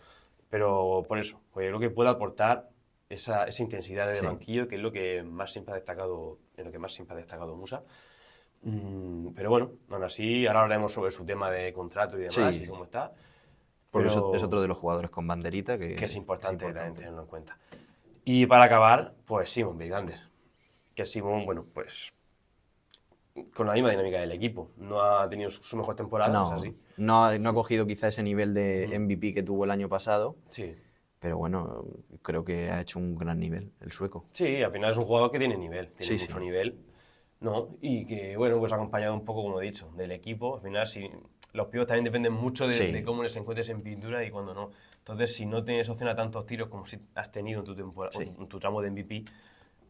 Pero por eso, pues yo creo que puede aportar esa intensidad de banquillo, que es lo que más siempre ha destacado, en lo que más siempre ha destacado Musa. Pero bueno, aún así, ahora hablaremos sobre su tema de contrato y demás Sí. y cómo está. Porque Pero es otro de los jugadores con banderita que es importante también tenerlo en cuenta. Y para acabar, pues Simon Birgander. Que Simon, bueno, pues con la misma dinámica del equipo. No ha tenido su mejor temporada, No, es así. no ha cogido quizá ese nivel de MVP que tuvo el año pasado, Sí. pero bueno, creo que ha hecho un gran nivel el sueco. Sí, al final es un jugador que tiene nivel, tiene Sí, mucho sí. nivel. ¿no? Y que, bueno, pues acompañado un poco, como he dicho, del equipo. Al final, si, los pibos también dependen mucho de cómo les encuentres en pintura y cuando no. Entonces, si no tienes opción a tantos tiros como si has tenido en tu temporada, en tu tramo de MVP,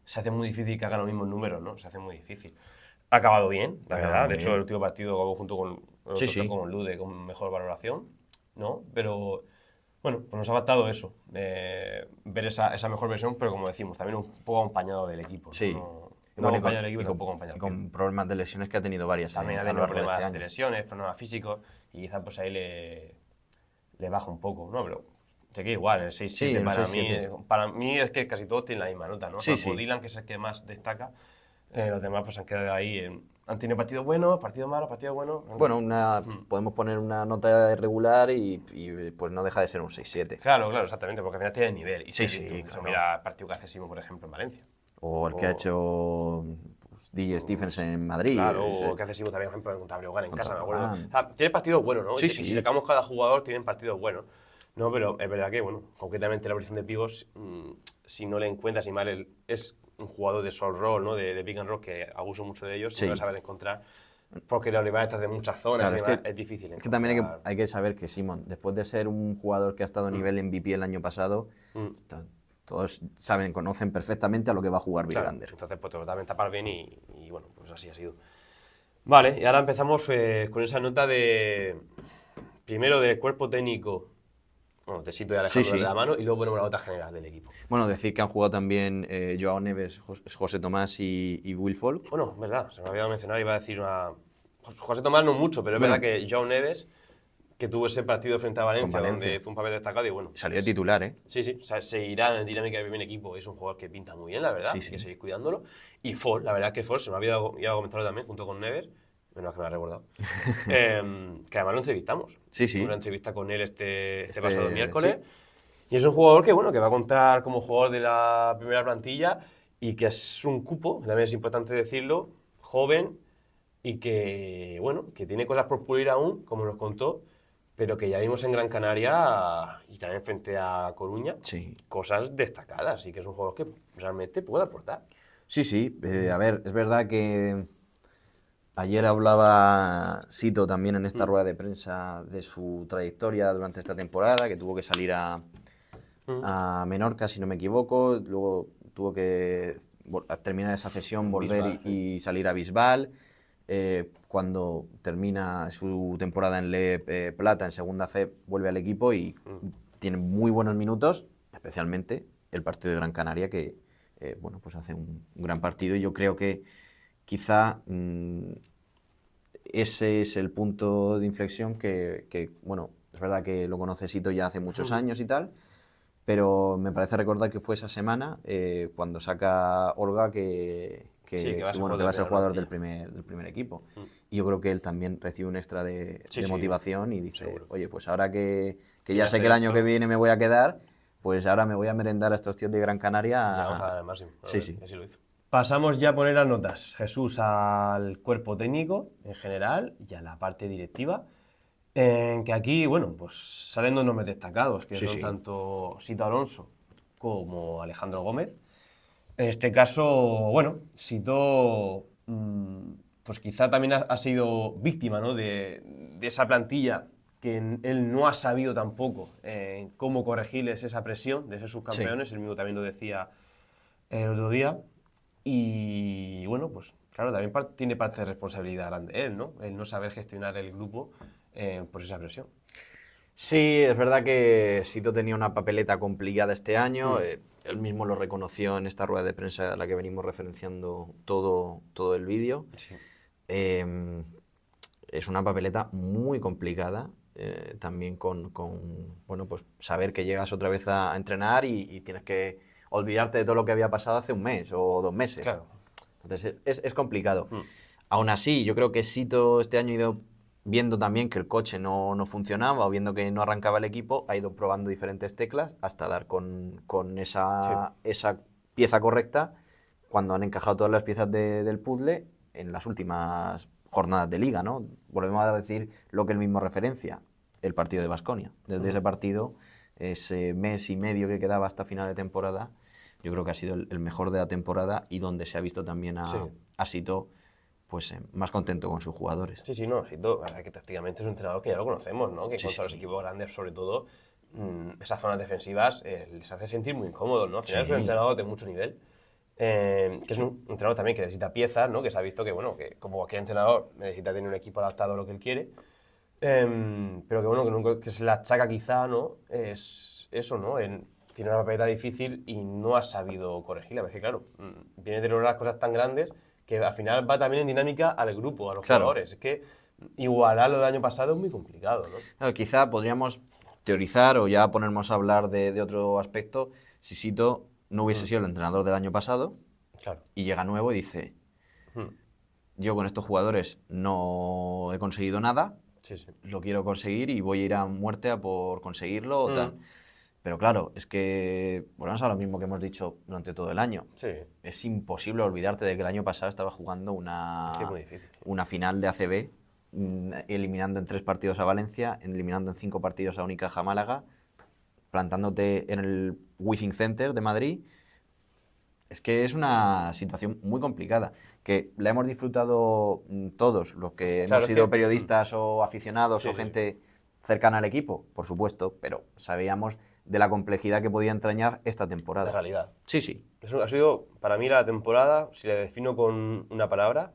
se hace muy difícil que hagan los mismos números, ¿no? Se hace muy difícil. Ha acabado bien, la verdad. De hecho, el último partido acabó junto con el otro con Lude con mejor valoración, ¿no? Pero, bueno, pues nos ha faltado eso, ver esa mejor versión, pero como decimos, también un poco acompañado del equipo. Sí. ¿No? No acompañado del equipo, tampoco acompañado. Y con problemas de lesiones que ha tenido varias. También ha tenido problemas de lesiones, problemas físicos, y quizás pues ahí le baja un poco, ¿no? Pero sé que igual, el 6-7 para mí es que casi todos tienen la misma nota, ¿no? Salvo Dylan, que es el que más destaca, los demás pues han quedado ahí, han tenido partidos buenos, partidos malos, partidos buenos. Bueno, podemos poner una nota regular y pues no deja de ser un 6-7. Claro, exactamente, porque al final tiene nivel. Y claro. Mira el partido que hace Simon, por ejemplo, en Valencia. O el que ha hecho DJ Stephens en Madrid. Claro, o el que hace Simon también, por ejemplo, contra Breogán en casa, me acuerdo. O sea, tiene partidos buenos, ¿no? Si sacamos cada jugador, tienen partidos buenos. No, pero es verdad que, bueno, concretamente la posición de pivos, si no le encuentras, y mal es un jugador de sol roll, ¿no? De pick and roll, que abuso mucho de ellos, si no lo sabes encontrar, porque los rivales están de muchas zonas, claro, es difícil encontrar. Es que también hay que saber que Simon, después de ser un jugador que ha estado a nivel MVP el año pasado, todos conocen perfectamente a lo que va a jugar Virgander. Entonces, pues totalmente tapar bien y bueno, pues así ha sido. Vale, y ahora empezamos con esa nota primero de cuerpo técnico, bueno, te cito de Alejandro de la mano, y luego ponemos la nota general del equipo. Bueno, decir que han jugado también Joao Neves, José Tomás y Will Folk. Bueno, es verdad, se me había mencionado, iba a decir José Tomás no mucho, pero es verdad que Joao Neves, que tuvo ese partido frente a Valencia, donde hizo un papel destacado y bueno. Salió titular, ¿eh? Sí, o sea, seguirá en la dinámica del primer equipo, es un jugador que pinta muy bien, la verdad, hay que seguir cuidándolo. Y Folk, la verdad que Folk, se me había ido a comentarlo también, junto con Neves, menos que me ha recordado, que además lo entrevistamos. Sí. Una entrevista con él este pasado miércoles. Sí. Y es un jugador que, bueno, que va a contar como jugador de la primera plantilla y que es un cupo, también es importante decirlo, joven y que, bueno, que tiene cosas por pulir aún, como nos contó, pero que ya vimos en Gran Canaria y también frente a Coruña, cosas destacadas y que es un jugador que realmente puede aportar. Sí, a ver, es verdad que ayer hablaba Sito también en esta rueda de prensa de su trayectoria durante esta temporada, que tuvo que salir a Menorca, si no me equivoco, luego tuvo que terminar esa cesión, volver y salir a Bisbal. Cuando termina su temporada en Le Plata, en segunda fe, vuelve al equipo y tiene muy buenos minutos, especialmente el partido de Gran Canaria, que bueno, pues hace un gran partido y yo creo que quizá ese es el punto de inflexión que, bueno, es verdad que lo conoce Sito ya hace muchos años y tal, pero me parece recordar que fue esa semana cuando saca Olga que va a ser jugador del primer equipo. Y yo creo que él también recibe un extra de motivación y dice, oye, pues ahora que ya sé que el año que viene me voy a quedar, pues ahora me voy a merendar a estos tíos de Gran Canaria. Vamos a dar el máximo. Sí. Así lo hizo. Pasamos ya a poner las notas, Jesús, al cuerpo técnico en general y a la parte directiva. Que aquí, bueno, pues salen dos nombres destacados, que son tanto Sito Alonso como Alejandro Gómez. En este caso, bueno, Sito, pues quizá también ha sido víctima, ¿no? de esa plantilla que él no ha sabido tampoco cómo corregirles esa presión de ser subcampeones, él mismo también lo decía el otro día. Y bueno, pues claro, también tiene parte de responsabilidad grande él, ¿no? El no saber gestionar el grupo por esa presión. Sí, es verdad que Sito tenía una papeleta complicada este año. Él mismo lo reconoció en esta rueda de prensa a la que venimos referenciando todo el vídeo. Sí. Es una papeleta muy complicada. También con bueno, pues saber que llegas otra vez a entrenar y tienes que olvidarte de todo lo que había pasado hace un mes o 2 meses. Claro. Entonces es complicado. Aún así, yo creo que Sito este año ha ido viendo también que el coche no funcionaba o viendo que no arrancaba el equipo, ha ido probando diferentes teclas hasta dar con esa pieza correcta cuando han encajado todas las piezas del puzzle en las últimas jornadas de liga, ¿no? Volvemos a decir lo que él mismo referencia, el partido de Baskonia. Desde ese partido, ese mes y medio que quedaba hasta final de temporada, yo creo que ha sido el mejor de la temporada y donde se ha visto también a Sito pues más contento con sus jugadores. Sí, no, Sito, la verdad que tácticamente es un entrenador que ya lo conocemos, ¿no? Que Sí, contra sí. los equipos grandes, sobre todo, esas zonas defensivas les hace sentir muy incómodos, ¿no? Al final es un Sí. entrenador de mucho nivel, que es un entrenador también que necesita piezas, ¿no? Que se ha visto que, bueno, que como cualquier entrenador necesita tener un equipo adaptado a lo que él quiere, pero que, bueno, que, nunca, que se le achaca quizá, ¿no? Es eso, ¿no? Tiene una papeleta difícil y no ha sabido corregirla, porque claro, viene de lograr cosas tan grandes que al final va también en dinámica al grupo, a los Claro. jugadores. Es que igualar lo del año pasado es muy complicado, ¿no? Claro, quizá podríamos teorizar o ya ponernos a hablar de otro aspecto si Sito no hubiese sido el entrenador del año pasado Claro. y llega nuevo y dice, yo con estos jugadores no he conseguido nada, Sí, sí. lo quiero conseguir y voy a ir a muerte a por conseguirlo o tal. Pero claro, es que volvemos a lo mismo que hemos dicho durante todo el año. Sí. Es imposible olvidarte de que el año pasado estaba jugando Sí, muy difícil. una final de ACB, eliminando en 3 partidos a Valencia, eliminando en 5 partidos a Unicaja Málaga, plantándote en el Withing Center de Madrid. Es que es una situación muy complicada, que la hemos disfrutado todos, los que Claro, hemos es sido que- periodistas o aficionados Sí, o sí. gente cercana al equipo, por supuesto, pero sabíamos de la complejidad que podía entrañar esta La temporada. realidad. Sí, sí. Eso ha sido, para mí, la temporada, si la defino con una palabra,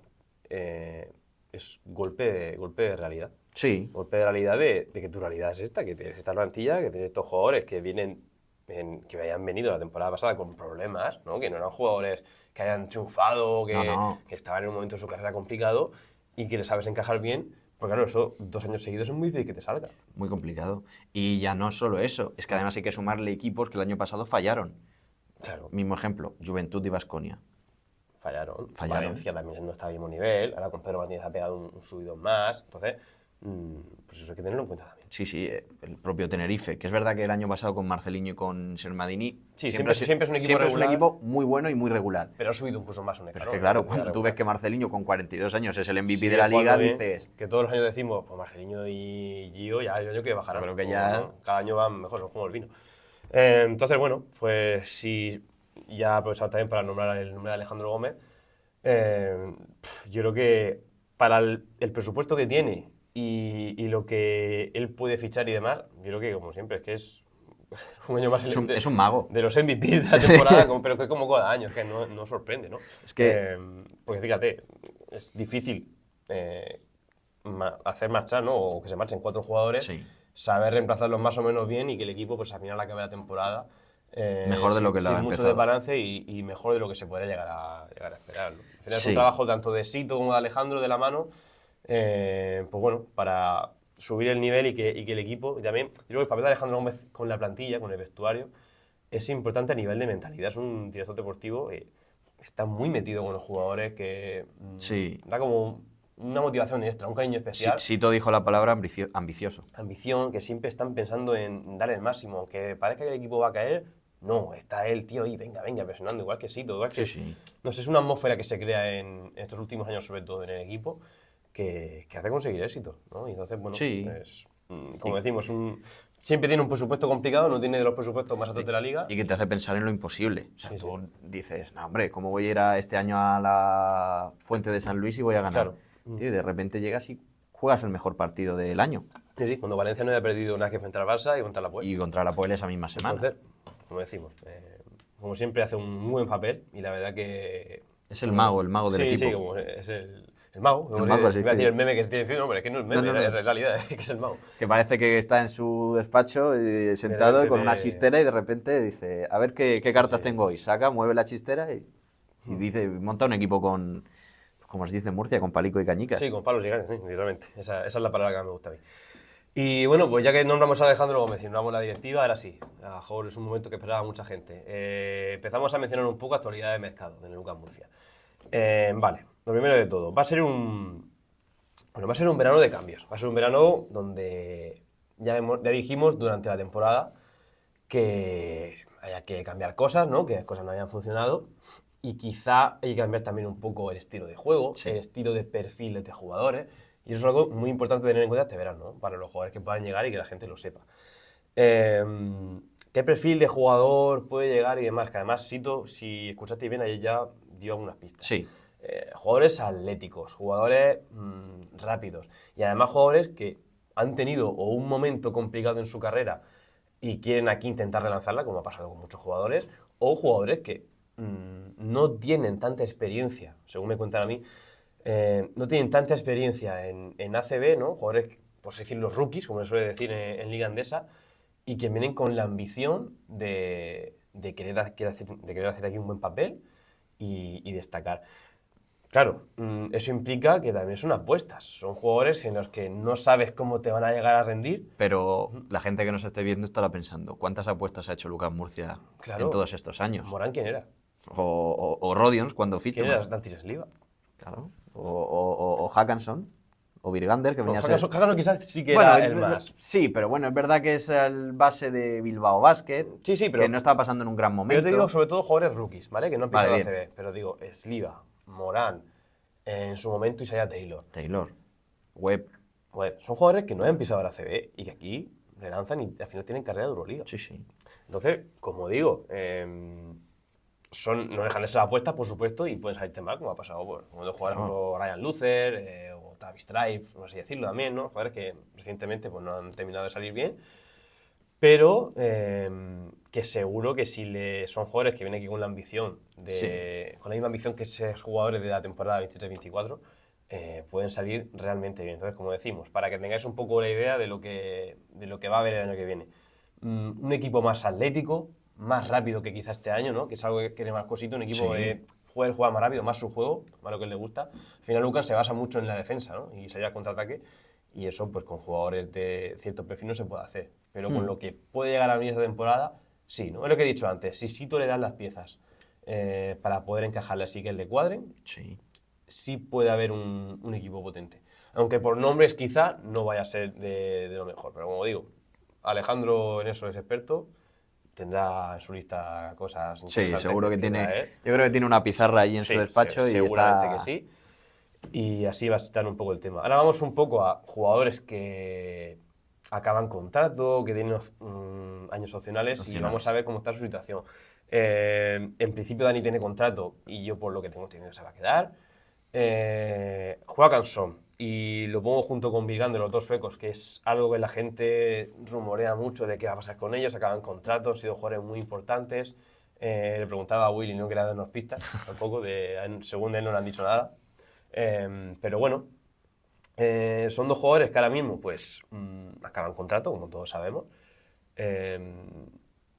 es golpe de realidad. Sí, Golpe de realidad de que tu realidad es esta, que tienes esta plantilla, que tienes estos jugadores que vienen, que hayan venido la temporada pasada con problemas, ¿no? Que no eran jugadores que hayan triunfado, que, No. que estaban en un momento de su carrera complicado y que le sabes encajar bien, porque claro, eso 2 años seguidos es muy difícil que te salga. muy complicado. Y ya no solo eso, es que además hay que sumarle equipos que el año pasado fallaron. Claro, Mismo ejemplo, Juventud y Baskonia. fallaron. Fallaron. Valencia también no está al mismo nivel, ahora con Pedro Martínez ha pegado un subidón más, entonces, pues eso hay que tenerlo en cuenta también. Sí, sí, el propio Tenerife, que es verdad que el año pasado con Marcelinho y con Sermadini Sí, siempre es un equipo siempre es un regular. equipo muy bueno y muy regular. Pero ha subido incluso más un Pero es escalón. que claro, ¿no? cuando tú ves que Marcelinho con 42 años es el MVP Sigue de la liga, jugando bien, dices, que todos los años decimos, pues Marcelinho y Gio ya el año que bajarán. Yo creo que O ya- no, cada año van mejor, son como el vino. Entonces, bueno, pues si ya aprovechamos también para nombrar el nombre de Alejandro Gómez, yo creo que para el presupuesto que tiene y lo que él puede fichar y demás, yo creo que, como siempre, es que es un año más es un mago. de los MVP de la temporada, pero que como cada año, es que no sorprende, ¿no? Es que- Porque fíjate, es difícil hacer marchar, ¿no? O que se marchen 4 jugadores, Sí. saber reemplazarlos más o menos bien y que el equipo, pues al final acabe la temporada Mejor de lo que lo sin ha mucho empezado. desbalance y mejor de lo que se podría llegar a esperar, ¿no? Al final es un Sí. trabajo tanto de Sito como de Alejandro de la mano, pues bueno, para subir el nivel y que el equipo, y también, yo creo que el papel de Alejandro Gómez con la plantilla, con el vestuario, es importante a nivel de mentalidad. Es un director deportivo que está muy metido con los jugadores, que Sí. da como una motivación extra, un cariño Sí, especial, Sito dijo la palabra ambicioso. ambición, que siempre están pensando en dar el máximo. Aunque parezca que el equipo va a caer, no, está él, tío, ahí, venga, presionando, igual que Sito, igual que... Sí, sí. No sé, es una atmósfera que se crea en estos últimos años, sobre todo en el equipo, que hace conseguir éxito, ¿no? Y entonces, bueno, Sí. pues, como decimos, siempre tiene un presupuesto complicado, no tiene de los presupuestos más altos de la liga. Y que te hace pensar en lo imposible. O sea, Sí, tú dices, no, hombre, ¿cómo voy a ir este año a la Fuente de San Luis y voy a ganar? Claro. Tío, y de repente llegas y juegas el mejor partido del año. Sí, sí, cuando Valencia no había perdido nada que frente al Barça y contra la Puebla. Y contra la Puebla esa misma semana. Entonces, como decimos, como siempre hace un muy buen papel y la verdad que... Es el mago del sí, equipo. Sí, como es el mago. El mago, sí, Iba a decir sí. el meme que se tiene encima, no, hombre, es que no es meme, No. es realidad, es que es el mago. Que parece que está en su despacho sentado Delante con una de- chistera y de repente dice, a ver qué cartas sí. tengo hoy. Saca, mueve la chistera y dice, monta un equipo con, como se dice en Murcia, con palico y cañicas. Sí, con palos y ganas, sí, literalmente. Esa es la palabra que más me gusta a mí. Y bueno, pues ya que nombramos a Alejandro Gómez y nombramos la directiva, ahora sí, a lo mejor es un momento que esperaba mucha gente. Empezamos a mencionar un poco actualidad de mercado en el Lucas Murcia. Vale, lo primero de todo, va a ser un verano de cambios. Va a ser un verano donde ya dijimos durante la temporada que haya que cambiar cosas, ¿no? Que cosas no hayan funcionado. Y quizá hay que cambiar también un poco el estilo de juego, Sí. el estilo de perfiles de jugadores. Y eso es algo muy importante tener en cuenta este verano, ¿no? Para los jugadores que puedan llegar y que la gente lo sepa. ¿Qué perfil de jugador puede llegar y demás? Que además, Sito, si escuchasteis bien, ayer ya dio algunas pistas. Sí. jugadores atléticos, jugadores rápidos y además jugadores que han tenido o un momento complicado en su carrera y quieren aquí intentar relanzarla, como ha pasado con muchos jugadores, o jugadores que no tienen tanta experiencia, según me cuentan a mí, no tienen tanta experiencia en ACB, ¿no? Jugadores, por así decirlo, rookies, como se suele decir en Liga Endesa, y que vienen con la ambición de querer hacer aquí un buen papel y destacar. Claro, eso implica que también son apuestas. Son jugadores en los que no sabes cómo te van a llegar a rendir. Pero la gente que nos esté viendo estará pensando, ¿cuántas apuestas ha hecho Lucas Murcia Claro. en todos estos años? Morán, ¿quién era? O Rodions cuando fichó. ¿Quién era Dancis Sliva? Claro. O Hackanson. O Virgander, que venía a ser... Hackanson quizás sí que Bueno, era el más. Sí, pero bueno, es verdad que es el base de Bilbao Basket, Sí, pero que no estaba pasando en un gran momento. yo te digo sobre todo jugadores rookies, ¿vale? Que no han pisado Vale, la CB. Pero digo, Sliva, Morán, en su momento Isaiah Taylor. Webb. Bueno, son jugadores que no han pisado la CB y que aquí relanzan y al final tienen carrera de Euroliga. Sí. Entonces, como digo, no dejan de ser apuestas, por supuesto, y pueden salirte mal, como ha pasado con dos jugadores como Ryan Luther o Travis Tribe, por así decirlo también, ¿no? Jugadores que recientemente pues, no han terminado de salir bien, pero que seguro que si son jugadores que vienen aquí con la ambición, con la misma ambición que esos jugadores de la temporada 23-24, pueden salir realmente bien. Entonces, como decimos, para que tengáis un poco la idea de lo que va a haber el año que viene. Un equipo más atlético, más rápido que quizá este año, ¿no? Que es algo que quiere más cosito, un equipo que juega más rápido, más su juego, más lo que le gusta. Al final Lucas se basa mucho en la defensa, ¿no? Y salir al contraataque, y eso pues con jugadores de cierto perfil no se puede hacer. Pero con lo que puede llegar a venir esta temporada, sí, ¿no? Es lo que he dicho antes, si Sito le dan las piezas para poder encajarle así que le cuadren, sí puede haber un equipo potente. Aunque por nombres quizá no vaya a ser de lo mejor, pero como digo, Alejandro en eso es experto, tendrá en su lista cosas interesantes. Sí, seguro que tiene. Yo creo que tiene una pizarra ahí en su despacho y seguramente que sí. Y así va a estar un poco el tema. Ahora vamos un poco a jugadores que acaban contrato, que tienen años opcionales y vamos a ver cómo está su situación. En principio Dani tiene contrato y yo por lo que tengo entendido se va a quedar. Juega Canson y lo pongo junto con Virgander, los dos suecos, que es algo que la gente rumorea mucho de qué va a pasar con ellos. Acaban contrato, han sido jugadores muy importantes. Le preguntaba a Willy, no quería darnos pistas tampoco, según él no le han dicho nada. Pero bueno, son dos jugadores que ahora mismo pues acaban contrato, como todos sabemos.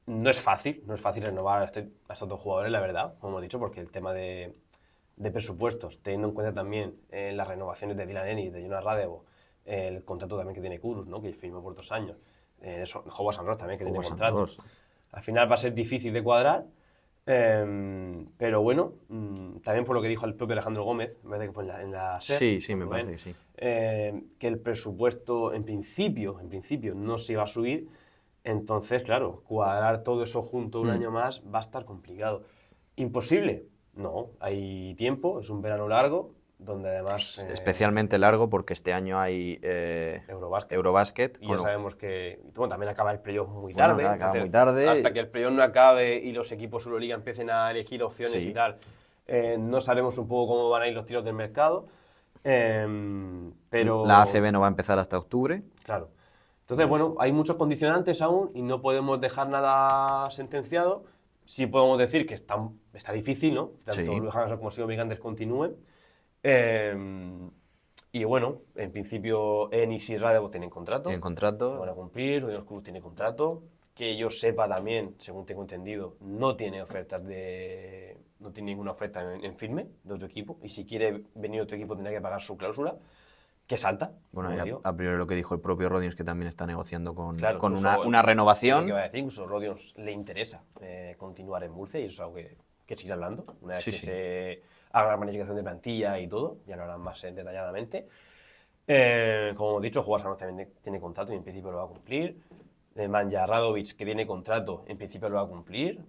No es fácil renovar a estos dos jugadores, la verdad, como hemos dicho, porque el tema de presupuestos, teniendo en cuenta también las renovaciones de Dylan Ennis, de Jonas Radevo, el contrato también que tiene Kudus, ¿no? Que firmó por 2 años, Howard Ross también, que tiene contrato. Al final va a ser difícil de cuadrar, pero bueno, también por lo que dijo el propio Alejandro Gómez, me parece que fue en la SER. Sí, me parece que sí. Que el presupuesto, en principio, no se iba a subir. Entonces, claro, cuadrar todo eso junto un año más va a estar complicado. ¿Imposible? No, hay tiempo, es un verano largo, donde además... especialmente largo porque este año hay Eurobasket. Y ya sabemos que también acaba el playoff muy tarde. Muy tarde. Hasta que el playoff no acabe y los equipos Euroliga empiecen a elegir opciones y tal, no sabemos un poco cómo van a ir los tiros del mercado. Pero la ACB no va a empezar hasta octubre. Claro. Entonces, bueno, hay muchos condicionantes aún y no podemos dejar nada sentenciado. Sí podemos decir que está difícil, ¿no? Tanto Luis Hanson como Simon Virgander continúen. Y bueno, en principio Ennis y Radevo tienen contrato. Van a cumplir, Rodions Cruz tiene contrato. Que yo sepa también, según tengo entendido, no tiene ninguna oferta en firme de otro equipo. Y si quiere venir otro equipo tendrá que pagar su cláusula, que es alta. Bueno, a priori lo que dijo el propio Rodions, que también está negociando con incluso, una renovación. ¿Qué va a decir? Incluso Rodions le interesa continuar en Murcia y eso es algo que sigue hablando. Una vez que se haga la planificación de plantilla y todo, ya lo harán más detalladamente. Como hemos dicho, Juan también tiene contrato y en principio lo va a cumplir. Manja Radovic, que tiene contrato, en principio lo va a cumplir.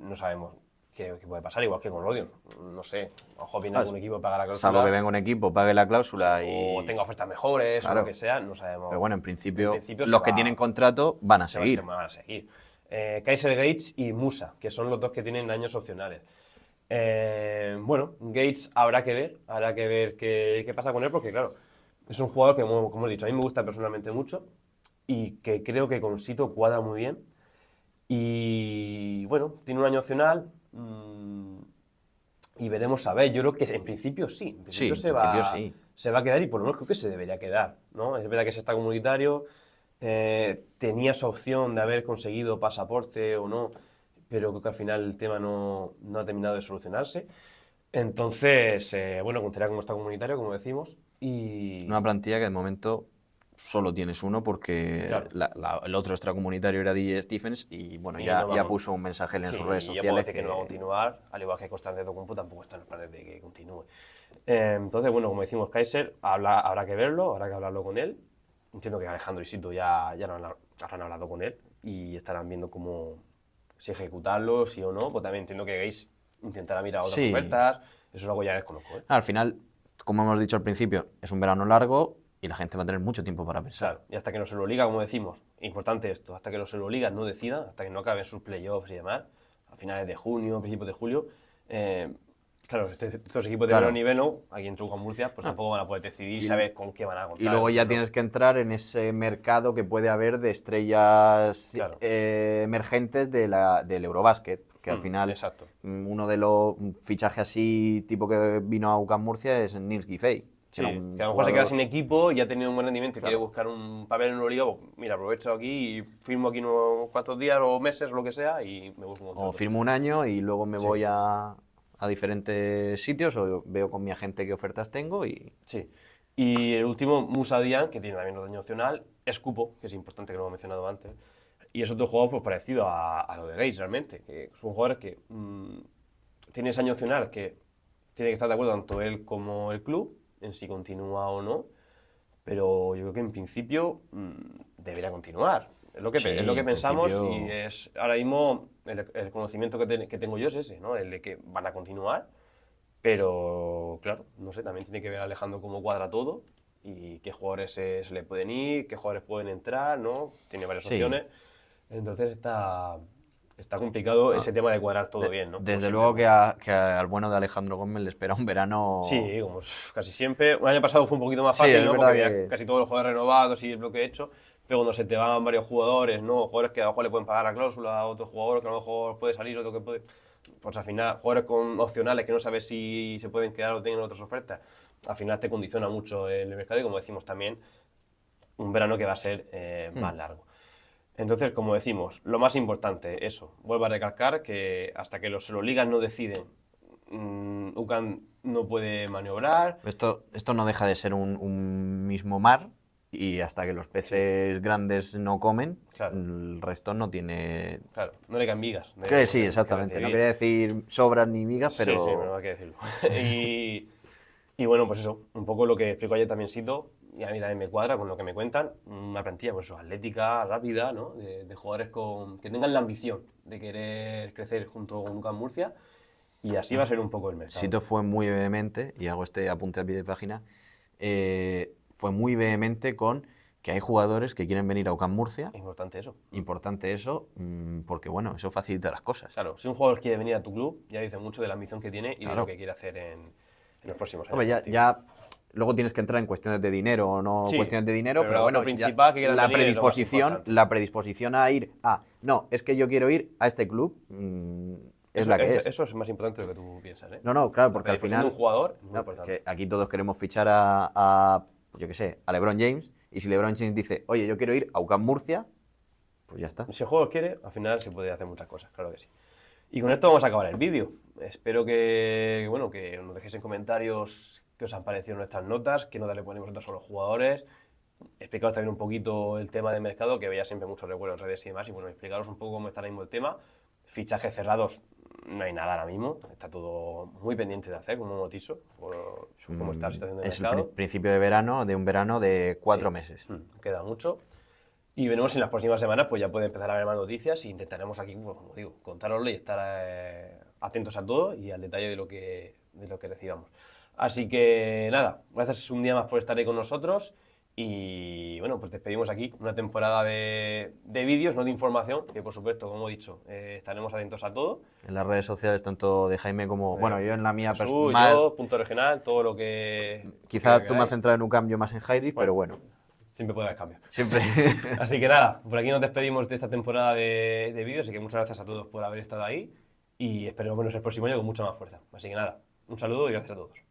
No sabemos qué puede pasar, igual que con Rodions. No sé, ojo, viene algún equipo a pagar la cláusula. Salvo que venga un equipo, pague la cláusula o tenga ofertas mejores, o lo que sea, no sabemos. Pero bueno, en principio los que tienen contrato van a seguir. Kaiser Gates y Musa, que son los dos que tienen años opcionales. Bueno, Gates habrá que ver qué pasa con él, porque claro, es un jugador que, como he dicho, a mí me gusta personalmente mucho y que creo que con Sito cuadra muy bien. Y bueno, tiene un año opcional y veremos a ver. Yo creo que en principio sí, en Sí, principio en principio sí. se va a quedar y por lo menos creo que se debería quedar, ¿no? Es verdad que es extracomunitario, tenía esa opción de haber conseguido pasaporte o no, pero creo que al final el tema no ha terminado de solucionarse. Entonces, bueno, contará como extracomunitario, como decimos, Una y plantilla que de momento solo tienes uno porque claro, el otro extracomunitario era DJ Stephens y bueno, y no ya vamos. puso un mensaje en Sí, sus redes ya puedo sociales decir que no va a que continuar, al igual que Constante Tocumpo tampoco está en los planes de que continúe. Entonces, bueno, como decimos, Kaiser, habrá que verlo, habrá que hablarlo con él. Entiendo que Alejandro y Sito ya no habrán hablado con él y estarán viendo cómo si ejecutarlo, sí o no. Pues también entiendo que Gates intentará mirar otras sí, ofertas. Eso es algo ya desconozco, ¿eh? al final, como hemos dicho al principio, es un verano largo y la gente va a tener mucho tiempo para pensar. Claro, y hasta que no se lo liga, como decimos, importante esto, hasta que no se lo liga no decidan, hasta que no acaben sus playoffs y demás, a finales de junio, principios de julio, claro, estos equipos de Claro. menor nivel, ¿no? Aquí en Truco Murcia, pues Ah, tampoco van a poder decidir y y- saber con qué van a Y contar. luego ya ¿no? tienes que entrar en ese mercado que puede haber de estrellas Claro. emergentes del Eurobásquet, que al final Exacto. uno de los fichajes así tipo que vino a UCAM Murcia es Nils Guifei, Sí, que era que un a lo mejor se queda jugador. sin equipo y ha tenido un buen rendimiento y quiere Claro. buscar un papel en Euroliga, pues mira, aprovecho aquí y firmo aquí unos cuantos días o meses o lo que sea y me busco un O contrato. firmo un año y luego me Sí. voy a diferentes sitios o veo con mi agente qué ofertas tengo y Sí. Y el último, Musa Dian, que tiene también otro año opcional, es Cupo, que es importante que lo hemos mencionado antes. Y es otro jugador pues, parecido a lo de Gates realmente, que son jugadores que tienen ese año opcional que tiene que estar de acuerdo tanto él como el club en si continúa o no, pero yo creo que en principio debería continuar. sí, Es lo que en pensamos y principio es ahora mismo el conocimiento que tengo yo es ese, ¿no? El de que van a continuar, pero claro, no sé, también tiene que ver Alejandro cómo cuadra todo y qué jugadores se le pueden ir, qué jugadores pueden entrar, ¿no? Tiene varias sí. opciones, entonces está complicado Ah, ese tema de cuadrar todo bien, ¿no? Como desde siempre, luego como siempre. que al bueno de Alejandro Gómez le espera un verano. Sí, como casi siempre. Un año pasado fue un poquito más Sí, fácil, es ¿no? Porque verdad había que casi todos los jugadores renovados y es lo que he hecho. Pero cuando se te van varios jugadores, ¿no? Jugadores que a lo mejor le pueden pagar la cláusula a otro jugador que a lo mejor puede salir, otro que puede. Pues al final, jugadores con opcionales que no sabes si se pueden quedar o tienen otras ofertas, al final te condiciona mucho el mercado y como decimos también, un verano que va a ser más largo. Entonces, como decimos, lo más importante, eso, vuelvo a recalcar que hasta que los Euroligas no deciden, UCAN no puede maniobrar. esto no deja de ser un mismo mar y hasta que los Sí, peces grandes no comen, claro, el resto no tiene. claro, no le caen migas. Que sí, Que exactamente. No recibir. quería decir sobras ni migas, Sí, sí, pero pero no hay que decirlo. Y, y bueno, pues eso, un poco lo que explico ayer también Sito, y a mí también me cuadra con lo que me cuentan, una plantilla pues eso, atlética, rápida, ¿no? De jugadores que tengan la ambición de querer crecer junto con UCAM Murcia, y así va a ser un poco el mercado. Sito fue muy vehemente, y hago este apunte a pie de página, fue muy vehemente con que hay jugadores que quieren venir a UCAM Murcia. Es importante eso. Importante eso, porque bueno, eso facilita las cosas. Claro, si un jugador quiere venir a tu club, ya dice mucho de la ambición que tiene y de Claro. lo que quiere hacer en los próximos años. Hombre, luego tienes que entrar en cuestiones de dinero o no Sí, cuestiones de dinero, pero pero lo bueno, principal que quieran venir es lo más importante. la predisposición a ir no, es que yo quiero ir a este club, es la que es. Eso es más importante de lo que tú piensas, ¿eh? No, claro, La porque al predisposición final, de un jugador es muy no, importante. porque aquí todos queremos fichar pues yo qué sé, a LeBron James, y si LeBron James dice, oye, yo quiero ir a UCAM Murcia, pues ya está. Si el juego quiere, al final se puede hacer muchas cosas, claro que sí. Y con esto vamos a acabar el vídeo. Espero bueno, que nos dejéis en comentarios qué os han parecido nuestras notas, qué notas le ponemos nosotros a los jugadores. Explicaros también un poquito el tema del mercado, que veía siempre mucho revuelo en redes y demás. Y bueno, explicaros un poco cómo está ahora mismo el tema. Fichajes cerrados, no hay nada ahora mismo. Está todo muy pendiente de hacer, como hemos dicho, por cómo está la situación del Es el mercado. principio de verano, de un verano de 4 meses. Queda mucho. Y veremos si en las próximas semanas pues ya puede empezar a haber más noticias e intentaremos aquí, pues, como digo, contároslo y estar atentos a todo y al detalle de lo que recibamos. Así que nada, gracias un día más por estar ahí con nosotros Y bueno, pues despedimos aquí una temporada de vídeos, no de información, que por supuesto, como he dicho, estaremos atentos a todo. En las redes sociales, tanto de Jaime como, bueno, yo en la mía Jesús, más, yo, Punto Regional, todo lo que... quizá tú me has centrado en UCAM, yo más en Jairis, pero bueno, Siempre puede haber cambio. siempre. Así que nada, por aquí nos despedimos de esta temporada de vídeos, así que muchas gracias a todos por haber estado ahí y esperemos vernos el próximo año con mucha más fuerza. Así que nada, un saludo y gracias a todos.